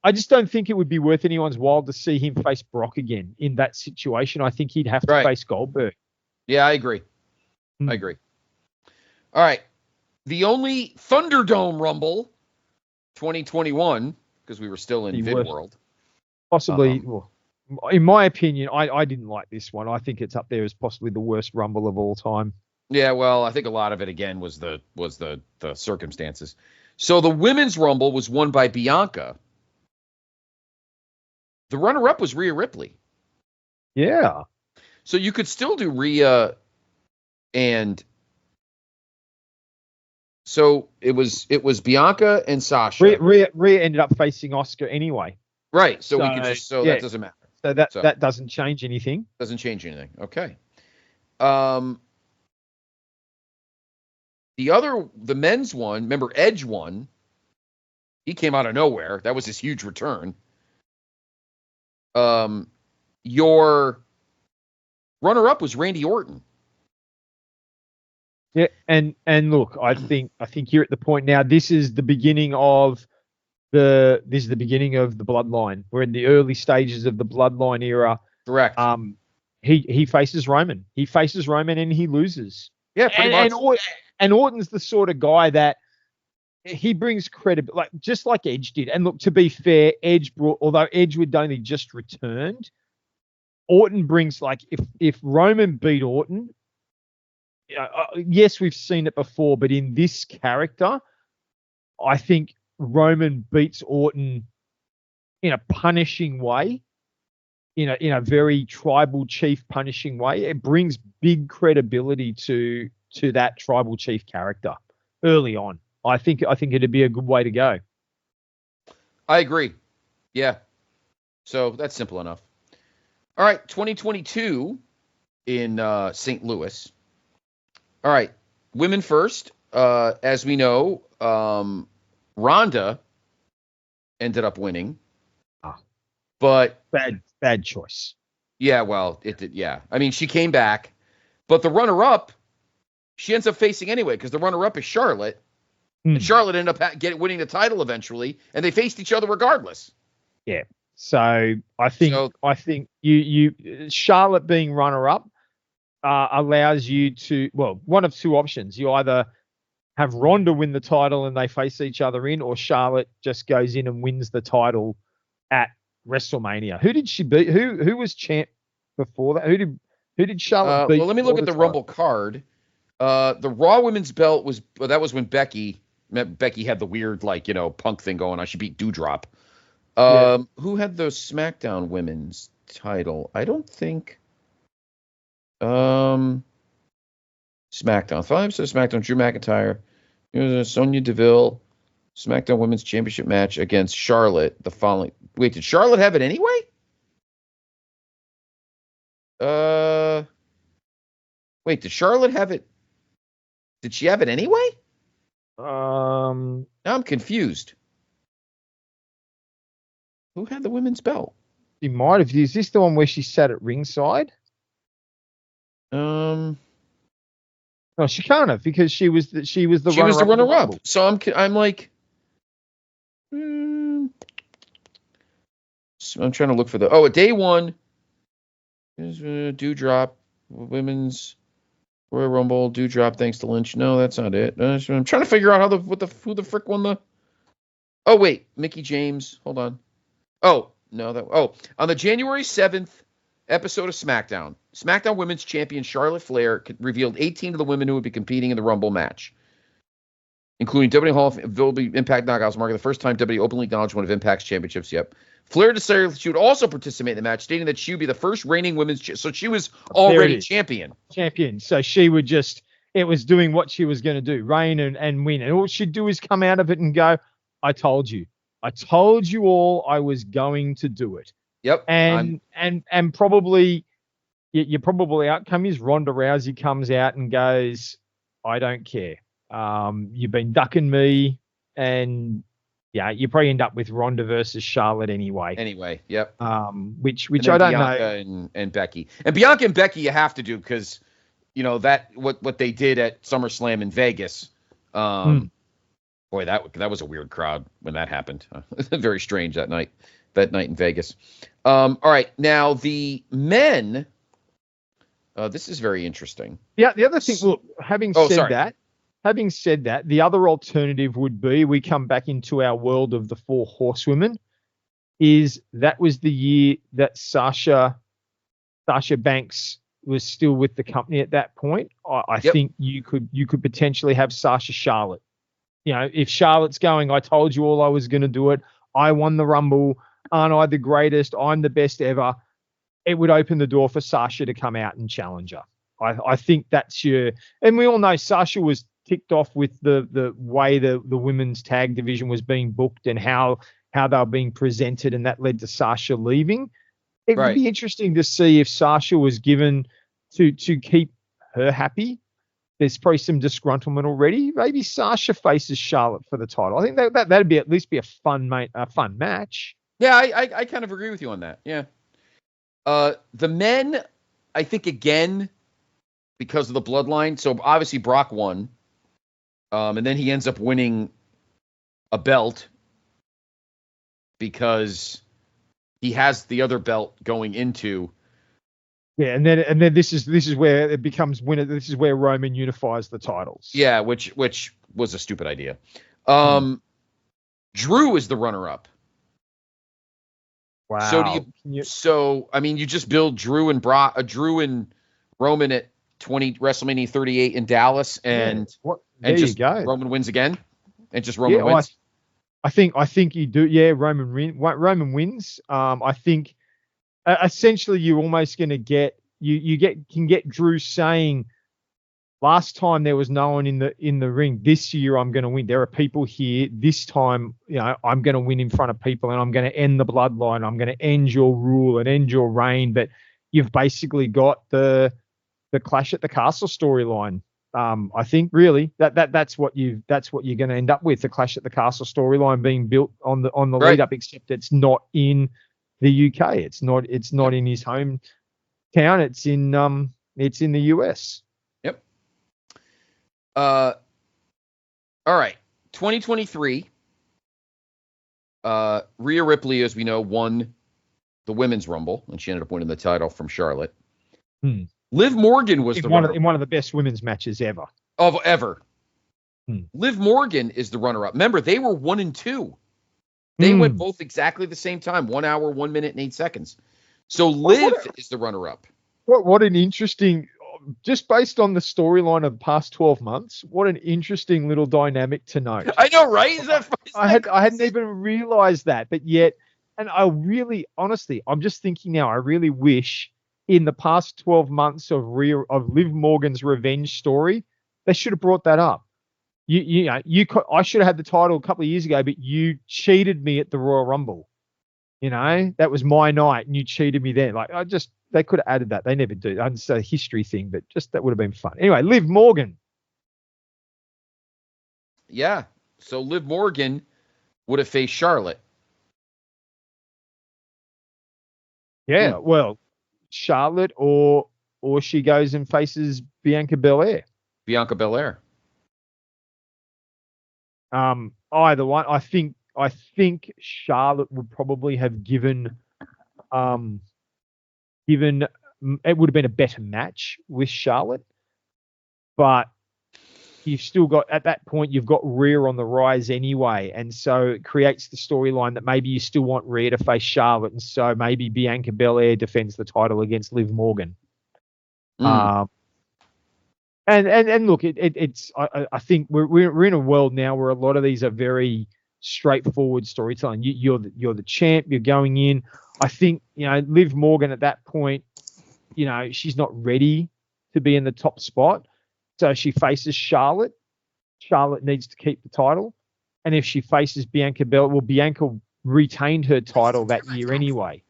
I just don't think it would be worth anyone's while to see him face Brock again in that situation. I think he'd have to face Goldberg. Yeah, I agree. I agree. All right. The only Thunderdome Rumble 2021, because we were still in Vid World. Possibly, well, in my opinion, I didn't like this one. I think it's up there as possibly the worst Rumble of all time. Yeah, well, I think a lot of it, again, was the circumstances. So the Women's Rumble was won by Bianca. The runner-up was Rhea Ripley. Yeah. So you could still do Rhea, and so it was Bianca and Sasha. Rhea ended up facing Asuka anyway. Right. So we could just that doesn't matter. So that doesn't change anything. Doesn't change anything. Okay. The men's one, remember Edge won. He came out of nowhere. That was his huge return. Your runner-up was Randy Orton. Yeah, and look, I think you're at the point now. This is the beginning of the bloodline. We're in the early stages of the bloodline era. Correct. He faces Roman. He faces Roman and he loses. Yeah, pretty much. And Orton's the sort of guy that he brings credibility, like just like Edge did. And look, to be fair, although Edge would only just returned, Orton brings, like, if Roman beat Orton, yes, we've seen it before, but in this character, I think Roman beats Orton in a punishing way, in a very tribal chief punishing way. It brings big credibility to that tribal chief character early on. I think it'd be a good way to go. I agree. Yeah. So that's simple enough. All right, 2022 in St. Louis. All right, women first. As we know, Ronda ended up winning. But bad choice. Yeah, well, it did. Yeah, I mean, she came back, but the runner-up she ends up facing anyway because the runner-up is Charlotte. And Charlotte ended up winning the title eventually, and they faced each other regardless. Yeah. So I think you Charlotte being runner-up allows you to, well, one of two options. You either have Ronda win the title and they face each other in, or Charlotte just goes in and wins the title at WrestleMania. Who did she beat? Who was champ before that? Who did Charlotte beat? Well, let me look at the Rumble card. The Raw Women's belt was when Becky had the weird Punk thing going on. She beat Doudrop. Who had the SmackDown Women's title? I don't think. SmackDown. 5 episodes of SmackDown. Drew McIntyre. Sonya Deville. SmackDown Women's Championship match against Charlotte. The following. Wait, did Charlotte have it anyway? Wait, did Charlotte have it? Did she have it anyway? Now I'm confused. Who had the women's belt? She might have. Is this the one where she sat at ringside? No, she can't have because she was the runner-up. So I'm like, I'm trying to look for a day one is Doudrop Women's Royal Rumble Doudrop thanks to Lynch. No, that's not it. I'm trying to figure out who the frick won the. Oh wait, Mickie James. Hold on. Oh no, on the January 7th episode of SmackDown Women's Champion Charlotte Flair revealed 18 of the women who would be competing in the Rumble match, including WWE Hall of Impact Knockouts, marking the first time WWE openly acknowledged one of Impact's championships. Yep. Flair decided she would also participate in the match, stating that she would be the first reigning women's so she was already champion. So she would it was doing what she was going to do, reign and win. And all she'd do is come out of it and go, I told you all I was going to do it. Yep. And probably your probable outcome is Ronda Rousey comes out and goes, I don't care. You've been ducking me, and yeah, you probably end up with Ronda versus Charlotte anyway. Yep. Which I don't know. And Becky. And Bianca and Becky you have to do because that what they did at SummerSlam in Vegas. Boy, that was a weird crowd when that happened. Very strange that night in Vegas. All right, now the men. This is very interesting. Yeah, the other thing. Look, having said that, the other alternative would be we come back into our world of the 4 horsewomen. That was the year that Sasha Banks was still with the company at that point. I think you could potentially have Sasha Charlotte. If Charlotte's going, I told you all I was going to do it. I won the Rumble. Aren't I the greatest? I'm the best ever. It would open the door for Sasha to come out and challenge her. I think that's and we all know Sasha was ticked off with the way the women's tag division was being booked and how they were being presented, and that led to Sasha leaving. It would be interesting to see if Sasha was given to keep her happy. There's probably some disgruntlement already. Maybe Sasha faces Charlotte for the title. I think that'd be at least be a fun match. Yeah, I kind of agree with you on that. Yeah. The men, I think again, because of the bloodline. So obviously Brock won. And then he ends up winning a belt because he has the other belt going into. Yeah, and then this is where it becomes winner. This is where Roman unifies the titles. Yeah, which was a stupid idea. Drew is the runner-up. Wow. So you just build Drew and Roman at WrestleMania 38 in Dallas, and just Roman wins again, and just Roman wins. I think you do. Yeah, Roman wins. I think essentially you're almost going to get can get Drew saying, last time there was no one in the ring. This year I'm going to win. There are people here. This time, I'm going to win in front of people, and I'm going to end the bloodline. I'm going to end your rule and end your reign. But you've basically got the Clash at the Castle storyline. I think really that's what you're going to end up with, the Clash at the Castle storyline being built on the lead up, except it's not in the UK. It's not in his hometown. It's in the US. Yep. All right. 2023. Rhea Ripley, as we know, won the Women's Rumble, and she ended up winning the title from Charlotte. Liv Morgan was in one of the best women's matches ever. Ever. Liv Morgan is the runner-up. Remember, they were 1 and 2. They went both exactly the same time, 1 hour, 1 minute, and 8 seconds. So Liv is the runner-up. What an interesting, just based on the storyline of the past 12 months, what an interesting little dynamic to note. I know, right? Is that I hadn't even realized that, but yet, and I really, honestly, I'm just thinking now, I really wish in the past 12 months of Liv Morgan's revenge story, they should have brought that up. I should have had the title a couple of years ago, but you cheated me at the Royal Rumble. That was my night, and you cheated me then. They could have added that. They never do. It's a history thing, but just that would have been fun. Anyway, Liv Morgan. Yeah. So Liv Morgan would have faced Charlotte. Yeah. Well, Charlotte or she goes and faces Bianca Belair. Bianca Belair. Either one. I think Charlotte would probably have given it would have been a better match with Charlotte, but you've still got, at that point, you've got Rhea on the rise anyway, and so it creates the storyline that maybe you still want Rhea to face Charlotte, and so maybe Bianca Belair defends the title against Liv Morgan. And look, it's I think we're in a world now where a lot of these are very straightforward storytelling. You're the champ. You're going in. I think Liv Morgan at that point, she's not ready to be in the top spot, so she faces Charlotte. Charlotte needs to keep the title, and if she faces Bianca Belair, well, Bianca retained her title that year anyway,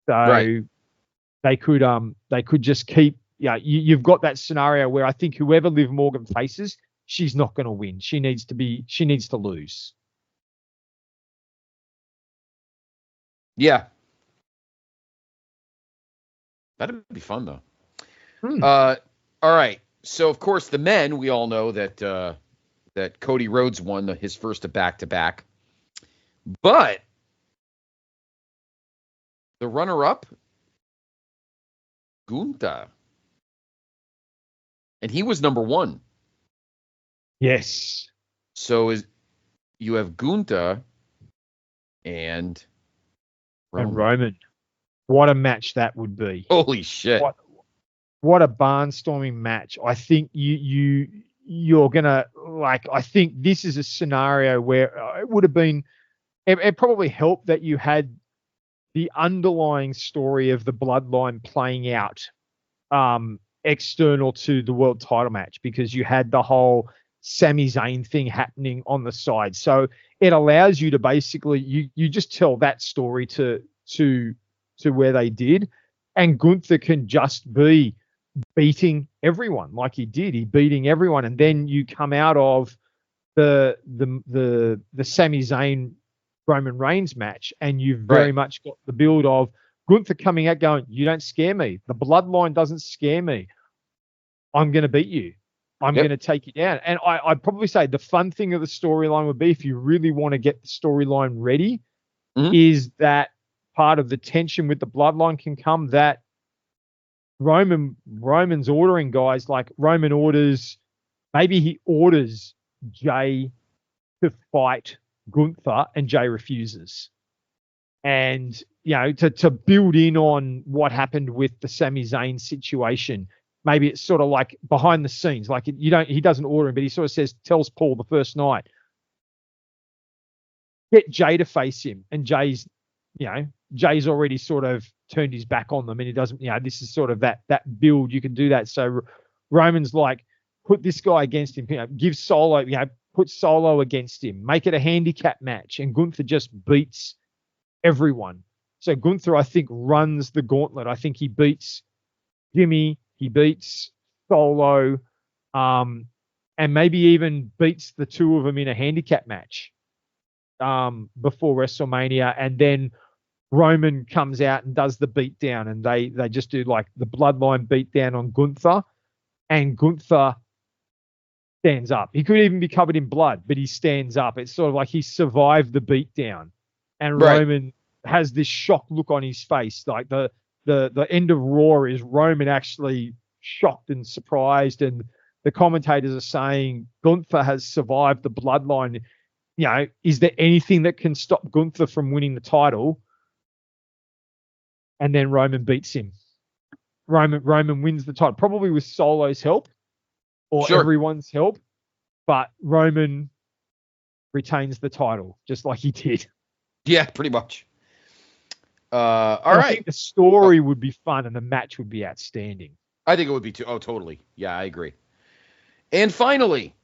so they could just keep. Yeah, you've got that scenario where I think whoever Liv Morgan faces, she's not going to win. She needs to lose. Yeah. That'd be fun, though. All right. So, of course, the men, we all know that Cody Rhodes won his first back-to-back. But the runner-up, Gunther. And he was number 1. Yes. So you have Gunther and Roman. What a match that would be. Holy shit. What a barnstorming match. I think you're going to, I think this is a scenario where it would have been, it probably helped that you had the underlying story of the bloodline playing out external to the world title match, because you had the whole Sami Zayn thing happening on the side. So it allows you to basically, you just tell that story to where they did, and Gunther can just be beating everyone like he did. He beating everyone, and then you come out of the Sami Zayn Roman Reigns match, and you've very much got the build of Gunther coming out going, you don't scare me. The bloodline doesn't scare me. I'm going to beat you. I'm going to take you down. And I'd probably say the fun thing of the storyline would be, if you really want to get the storyline ready, is that part of the tension with the bloodline can come that Roman's ordering guys, like Roman orders, maybe he orders Jay to fight Gunther and Jay refuses. And, to build in on what happened with the Sami Zayn situation, maybe it's sort of like behind the scenes, like he doesn't order him, but he sort of tells Paul the first night, get Jay to face him. And Jay's already sort of turned his back on them, and he doesn't, this is sort of that build. You can do that. So Roman's like, put this guy against him, give Solo, put Solo against him, make it a handicap match. And Gunther just beats everyone. So Gunther, I think, runs the gauntlet. I think he beats Jimmy, he beats Solo, and maybe even beats the two of them in a handicap match before WrestleMania. And then Roman comes out and does the beatdown, and they just do like the bloodline beatdown on Gunther. And Gunther, stands up. He could even be covered in blood, but he stands up. It's sort of like he survived the beatdown. And Right. Roman has this shocked look on his face. Like the end of Raw is Roman actually shocked and surprised, and the commentators are saying Gunther has survived the bloodline. You know, is there anything that can stop Gunther from winning the title? And then Roman beats him. Roman wins the title, probably with Solo's help or everyone's help, but Roman retains the title just like he did. Yeah, pretty much. All right. right. I think the story would be fun and the match would be outstanding. I think it would be too. Oh, totally. Yeah, I agree. And finally,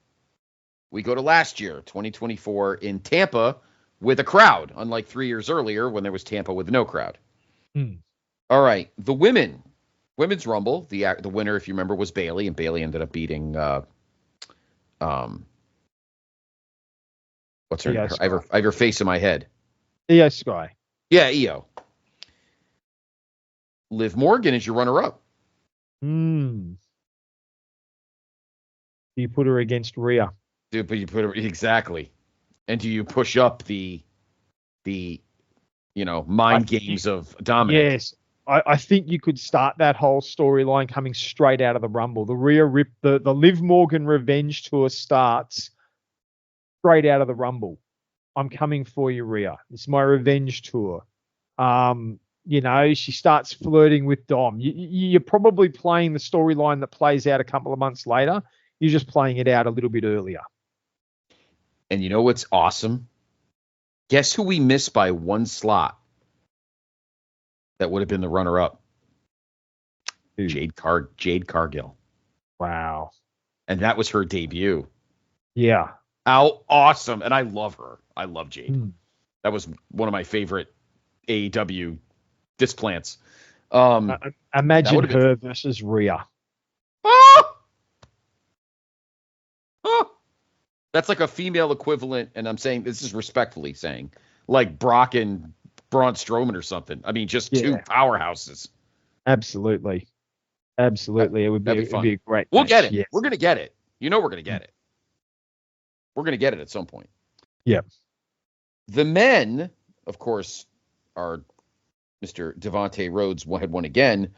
we go to last year, 2024, in Tampa with a crowd, unlike 3 years earlier when there was Tampa with no crowd. All right. The Women's Rumble, the winner, if you remember, was Bayley, and Bayley ended up beating what's her name? I have her face in my head. Io Sky. Yeah, Io. Liv Morgan is your runner-up. Do you put her against Rhea? But you put her exactly. And do you push up the mind games of dominance? Yes. I think you could start that whole storyline coming straight out of the Rumble. The Rhea the Liv Morgan revenge tour starts straight out of the Rumble. I'm coming for you, Rhea. It's my revenge tour. She starts flirting with Dom. You're probably playing the storyline that plays out a couple of months later. You're just playing it out a little bit earlier. And you know what's awesome? Guess who we missed by one slot? That would have been the runner-up. Jade Cargill. Wow. And that was her debut. Yeah. How awesome. And I love her. I love Jade. That was one of my favorite AEW displants. Imagine her versus Rhea. Oh! Oh! That's like a female equivalent, and I'm saying, this is respectfully saying, like Brock and Braun Strowman or something. I mean, just two powerhouses. Absolutely. It would be a great We'll match. get it. Yes. We're going to get it. We're going to get it. We're going to get it at some point. Yeah. The men, of course, are Mr. Devontae Rhodes had won again.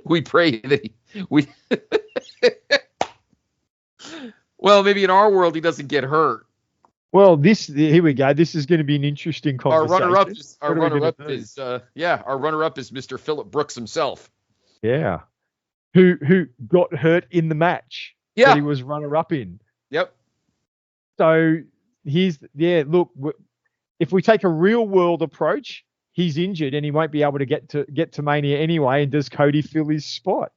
We pray that we well, maybe in our world he doesn't get hurt. Well, here we go. This is going to be an interesting conversation. Our runner-up is Mr. Phillip Brooks himself. Yeah. Who got hurt in the match that he was runner-up in. Yep. So look, if we take a real world approach, he's injured and he won't be able to get to Mania anyway. And does Cody fill his spot?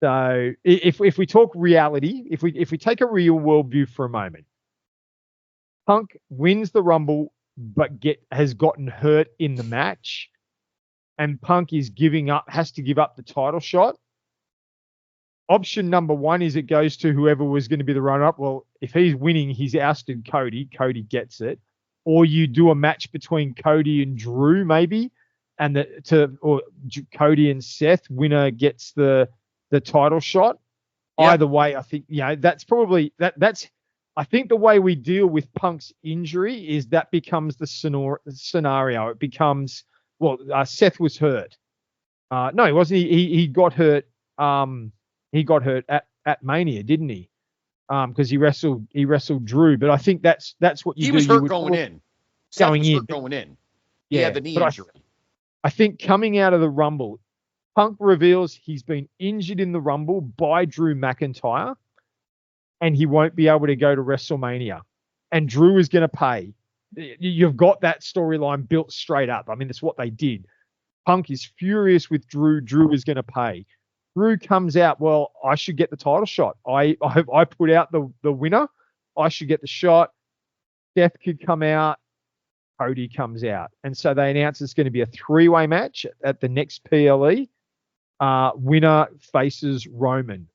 So if we talk reality, if we take a real world view for a moment, Punk wins the Rumble but has gotten hurt in the match, and Punk has to give up the title shot. Option number one is it goes to whoever was going to be the runner-up. Well, if he's winning, he's ousted Cody. Cody gets it. Or you do a match between Cody and Drew, maybe, or Cody and Seth. Winner gets the title shot. Yep. Either way, I think that's probably that's. I think the way we deal with Punk's injury is that becomes the scenario. It becomes Seth was hurt. No, he wasn't. He got hurt. He got hurt at Mania, didn't he? Because he wrestled Drew. But I think that's what you do. He was hurt going in. Going in. He had the knee injury. I think coming out of the Rumble, Punk reveals he's been injured in the Rumble by Drew McIntyre, and he won't be able to go to WrestleMania. And Drew is going to pay. You've got that storyline built straight up. I mean, that's what they did. Punk is furious with Drew. Drew is going to pay. Drew comes out, well, I should get the title shot. I put out the winner. I should get the shot. Seth could come out. Cody comes out. And so they announce it's going to be a three-way match at the next PLE. Winner faces Roman.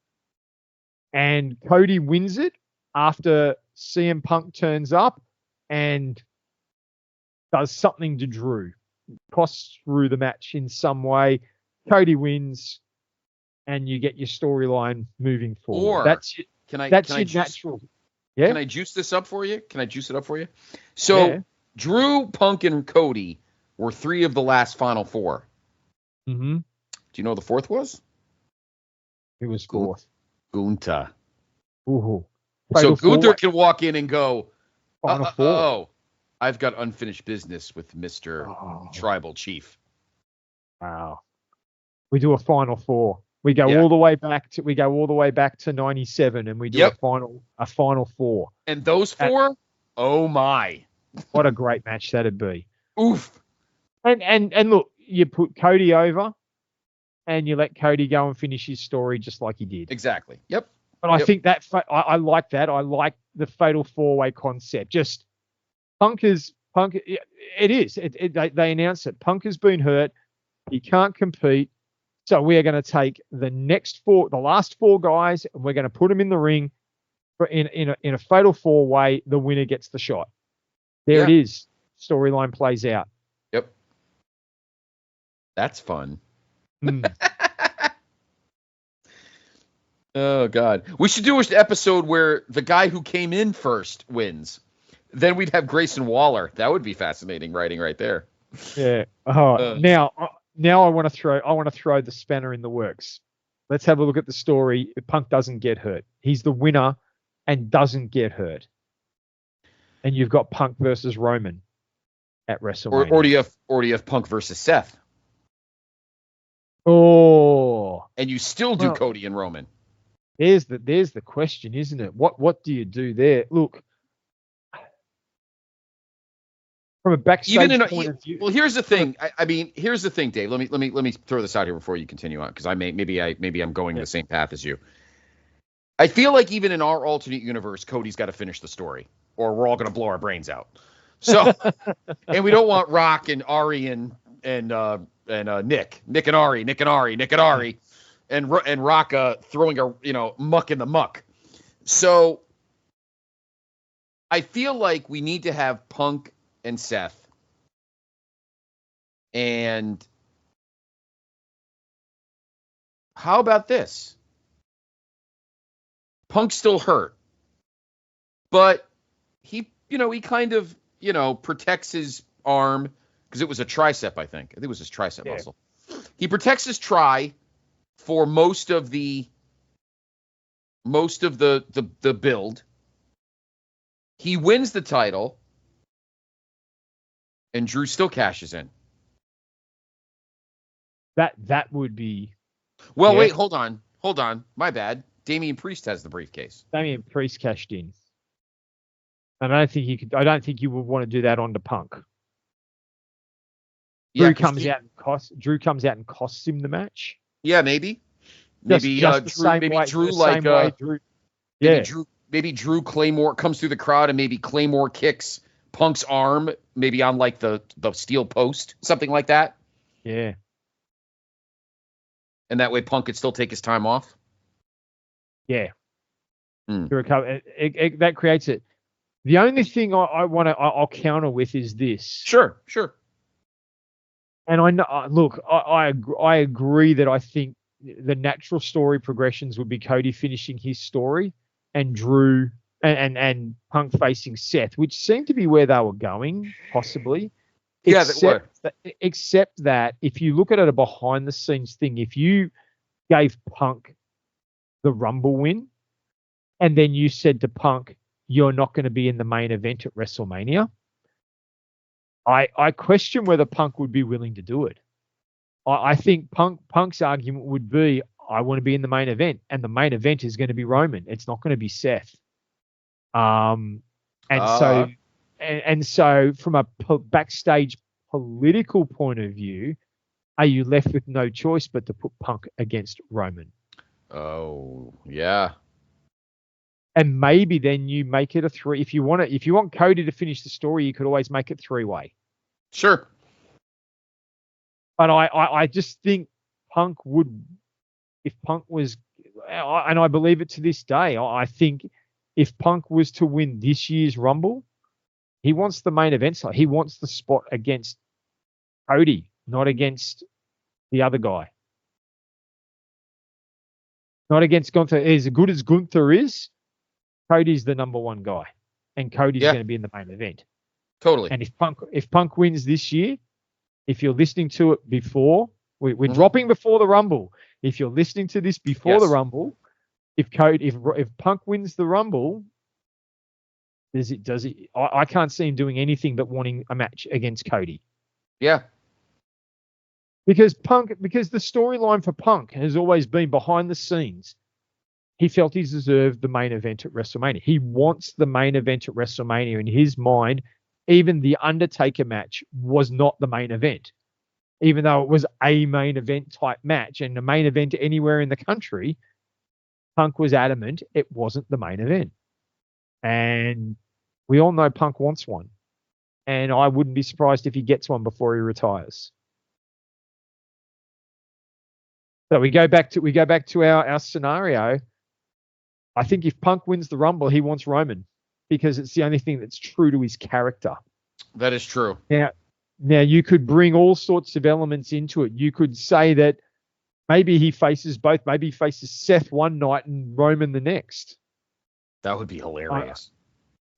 And Cody wins it after CM Punk turns up and does something to Drew. costs through the match in some way. Cody wins, and you get your storyline moving forward. Or That's your natural. Yeah. Can I juice this up for you? Can I juice it up for you? So Drew, Punk, and Cody were 3 of the last Final 4. Mm-hmm. Do you know what the 4th was? It was 4th. Gunther. Ooh. So Gunther can walk in and go, Final 4. Oh, I've got unfinished business with Mr. Tribal Chief. Wow. We do a Final 4. We go all the way back to 97, and we do a final 4. And those 4, oh my. What a great match that'd be. Oof. And look, you put Cody over, and you let Cody go and finish his story just like he did. Exactly. Yep. But I think that I like that. I like the fatal 4-way concept. Just Punk. It is. They announce it. Punk has been hurt. He can't compete. So we are going to take the last 4 guys, and we're going to put them in the ring. In a fatal 4-way, the winner gets the shot. There it is. Storyline plays out. Yep. That's fun. Oh, God. We should do an episode where the guy who came in first wins. Then we'd have Grayson Waller. That would be fascinating writing right there. Yeah. Now I want to throw the spanner in the works. Let's have a look at the story. Punk doesn't get hurt. He's the winner and doesn't get hurt. And you've got Punk versus Roman at WrestleMania. Or do you have Punk versus Seth? Oh. And you still do Cody and Roman. There's the question, isn't it? What do you do there? Look, from a backstage point of view. Well, here's the thing. Here's the thing, Dave. Let me throw this out here before you continue on, because maybe I'm going the same path as you. I feel like even in our alternate universe, Cody's got to finish the story, or we're all going to blow our brains out. So, and we don't want Rock and Ari and Nick and Ari, and Rock throwing muck in the muck. So, I feel like we need to have Punk and Seth, and how about this? Punk's still hurt, but he kind of protects his arm, because it was a tricep, I think it was his tricep muscle. He protects his tri for most of the build. He wins the title, and Drew still cashes in. That would be. Well, wait, hold on. My bad. Damian Priest has the briefcase. Damian Priest cashed in. And I don't think you would want to do that onto Punk. Drew comes out and costs him the match. Yeah, maybe. Maybe Drew Claymore comes through the crowd, and maybe Claymore kicks Punk's arm, maybe on like the steel post, something like that. Yeah. And that way Punk could still take his time off. Yeah. To recover. That creates it. The only thing I'll counter with is this. Sure. And I know, look, I agree that I think the natural story progressions would be Cody finishing his story and Drew and Punk facing Seth, which seemed to be where they were going, possibly. Except that if you look at it, a behind the scenes thing, if you gave Punk the Rumble win, and then you said to Punk, you're not going to be in the main event at WrestleMania, I question whether Punk would be willing to do it. I think Punk's argument would be, I want to be in the main event, and the main event is going to be Roman. It's not going to be Seth. So from a backstage political point of view, are you left with no choice but to put Punk against Roman? Oh, yeah. And maybe then you make it a 3. If you want Cody to finish the story, you could always make it 3-way. Sure. But I just think Punk would, if Punk was, and I believe it to this day, I think if Punk was to win this year's Rumble, he wants the main event slot. He wants the spot against Cody, not against the other guy. Not against Gunther. As good as Gunther is, Cody's the number one guy, and Cody's going to be in the main event. Totally. And if Punk wins this year, if you're listening to it before, we're dropping before the Rumble. If you're listening to this before the Rumble, if Punk wins the Rumble, I can't see him doing anything but wanting a match against Cody. Yeah. Because the storyline for Punk has always been behind the scenes. He felt he deserved the main event at WrestleMania. He wants the main event at WrestleMania. In his mind, even the Undertaker match was not the main event, even though it was a main event type match and the main event anywhere in the country. Punk was adamant it wasn't the main event. And we all know Punk wants one. And I wouldn't be surprised if he gets one before he retires. So we go back to our scenario. I think if Punk wins the Rumble, he wants Roman because it's the only thing that's true to his character. That is true. Now you could bring all sorts of elements into it. You could say that maybe he faces both. Maybe he faces Seth one night and Roman the next. That would be hilarious.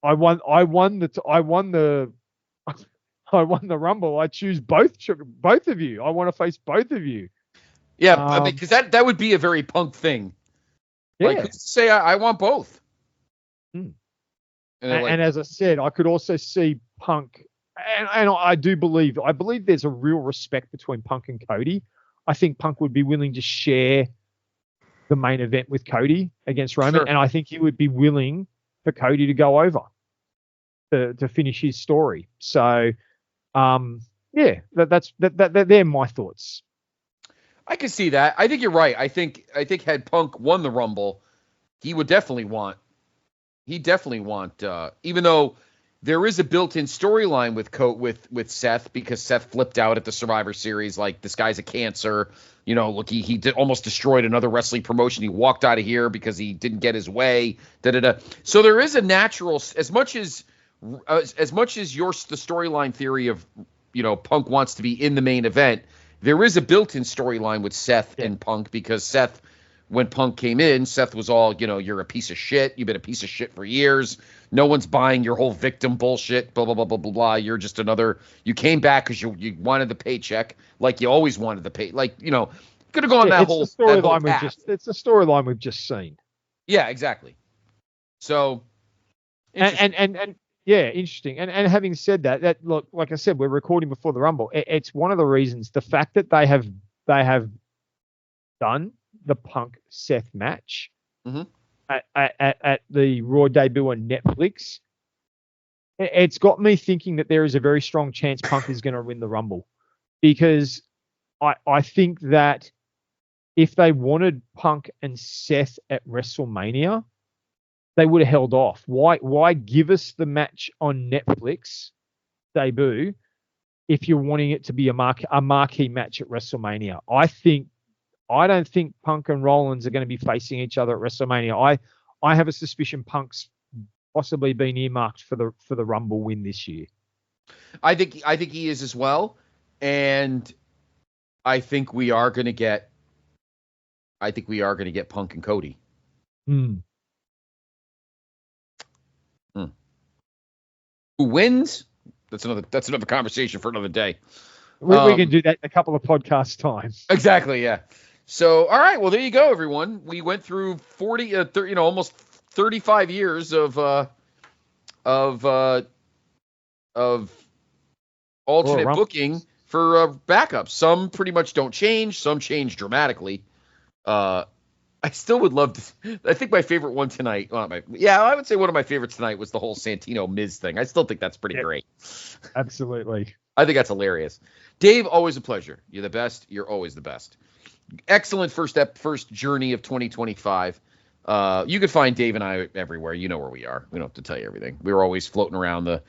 I won the Rumble. I choose both of you. I want to face both of you. Yeah, I mean, because that would be a very Punk thing. Yeah. Like, say I want both. And like, as I said, I could also see Punk, and I believe there's a real respect between Punk and Cody. I think Punk would be willing to share the main event with Cody against Roman, and I think he would be willing for Cody to go over to finish his story. So, they're my thoughts. I can see that. I think you're right. I think had Punk won the Rumble, he would definitely want. Even though there is a built-in storyline with Seth, because Seth flipped out at the Survivor Series, like, this guy's a cancer. You know, look, he almost destroyed another wrestling promotion. He walked out of here because he didn't get his way. So there is a natural, as much as the storyline theory of, you know, Punk wants to be in the main event. There is a built-in storyline with Seth and Punk, because Seth, when Punk came in, Seth was all, you know, you're a piece of shit. You've been a piece of shit for years. No one's buying your whole victim bullshit, blah, blah, blah, blah, blah, blah. You're just another, you came back because you wanted the paycheck, like you always wanted the pay. Like, you know, could have gone that whole path. It's the storyline we've just seen. Yeah, exactly. So, and yeah, interesting. And having said that look, like I said, we're recording before the Rumble. It's one of the reasons, the fact that they have done the Punk Seth match at the Raw debut on Netflix. It's got me thinking that there is a very strong chance Punk is going to win the Rumble, because I think that if they wanted Punk and Seth at WrestleMania, they would have held off. Why give us the match on Netflix debut if you're wanting it to be a marquee match at WrestleMania? I don't think Punk and Rollins are going to be facing each other at WrestleMania. I have a suspicion Punk's possibly been earmarked for the Rumble win this year. I think he is as well, and I think we are going to get Punk and Cody. Who wins? That's another conversation for another day. We can do that in a couple of podcast times. Exactly, yeah. So, all right, well, there you go, everyone. We went through 40, almost 35 years of alternate booking for backups. Some pretty much don't change. Some change dramatically. I still would love to. I think my favorite one tonight. I would say one of my favorites tonight was the whole Santino Miz thing. I still think that's pretty great. Absolutely. I think that's hilarious. Dave, always a pleasure. You're the best. You're always the best. Excellent first journey of 2025. You can find Dave and I everywhere. You know where we are. We don't have to tell you everything. We're always floating around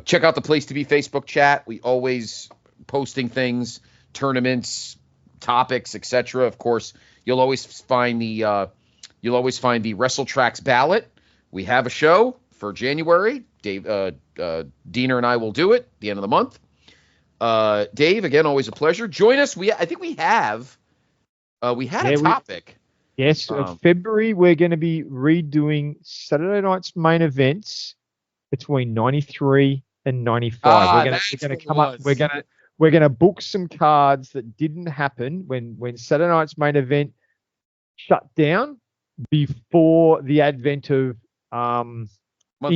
check out the Place to Be Facebook chat. We always posting things, tournaments, topics, etc. Of course, you'll always find the WrestleTracks ballot. We have a show for January. Dave, Diener and I will do it at the end of the month. Dave, again, always a pleasure. Join us. I think we have a topic. Yes, February we're going to be redoing Saturday night's main events between 93 and 95. We're going to come up. We're going to book some cards that didn't happen when Saturday night's main event shut down before the advent of In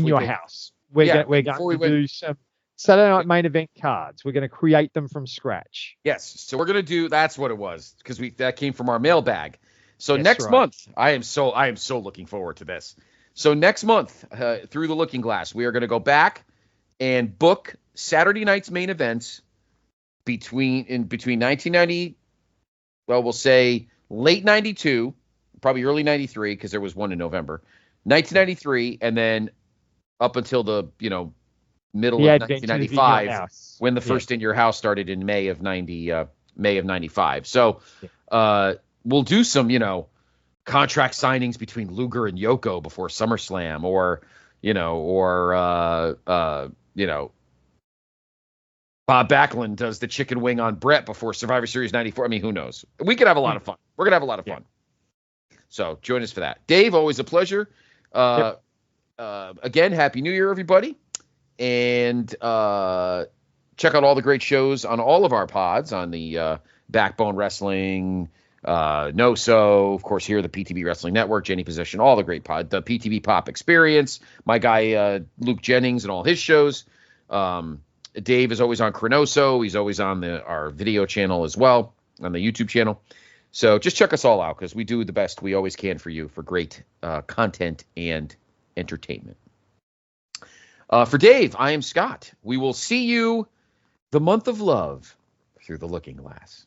Your House. We're going to do some Saturday night main event cards. We're going to create them from scratch. Yes, so we're going to do. That's what it was, because that came from our mailbag. So next month, I am so looking forward to this. So next month, through the Looking Glass, we are going to go back and book Saturday night's main events between 1990. Well, we'll say late 92, probably early 93, because there was one in November, 1993, and then up until the middle of 1995, when the first In Your House started in May of 95. So we'll do some, contract signings between Luger and Yoko before SummerSlam, or Bob Backlund does the chicken wing on Brett before Survivor Series 94. I mean, who knows? We could have a lot of fun. We're going to have a lot of fun. So join us for that. Dave, always a pleasure. Again, Happy New Year, everybody. And check out all the great shows on all of our pods, on the Backbone Wrestling, No-So, of course, here, the PTB Wrestling Network, Jenny Position, all the great pod, the PTB Pop Experience, my guy Luke Jennings and all his shows. Dave is always on Cronoso. He's always on our video channel as well, on the YouTube channel. So just check us all out, because we do the best we always can for you, for great content and entertainment. For Dave, I am Scott. We will see you the month of love through the Looking Glass.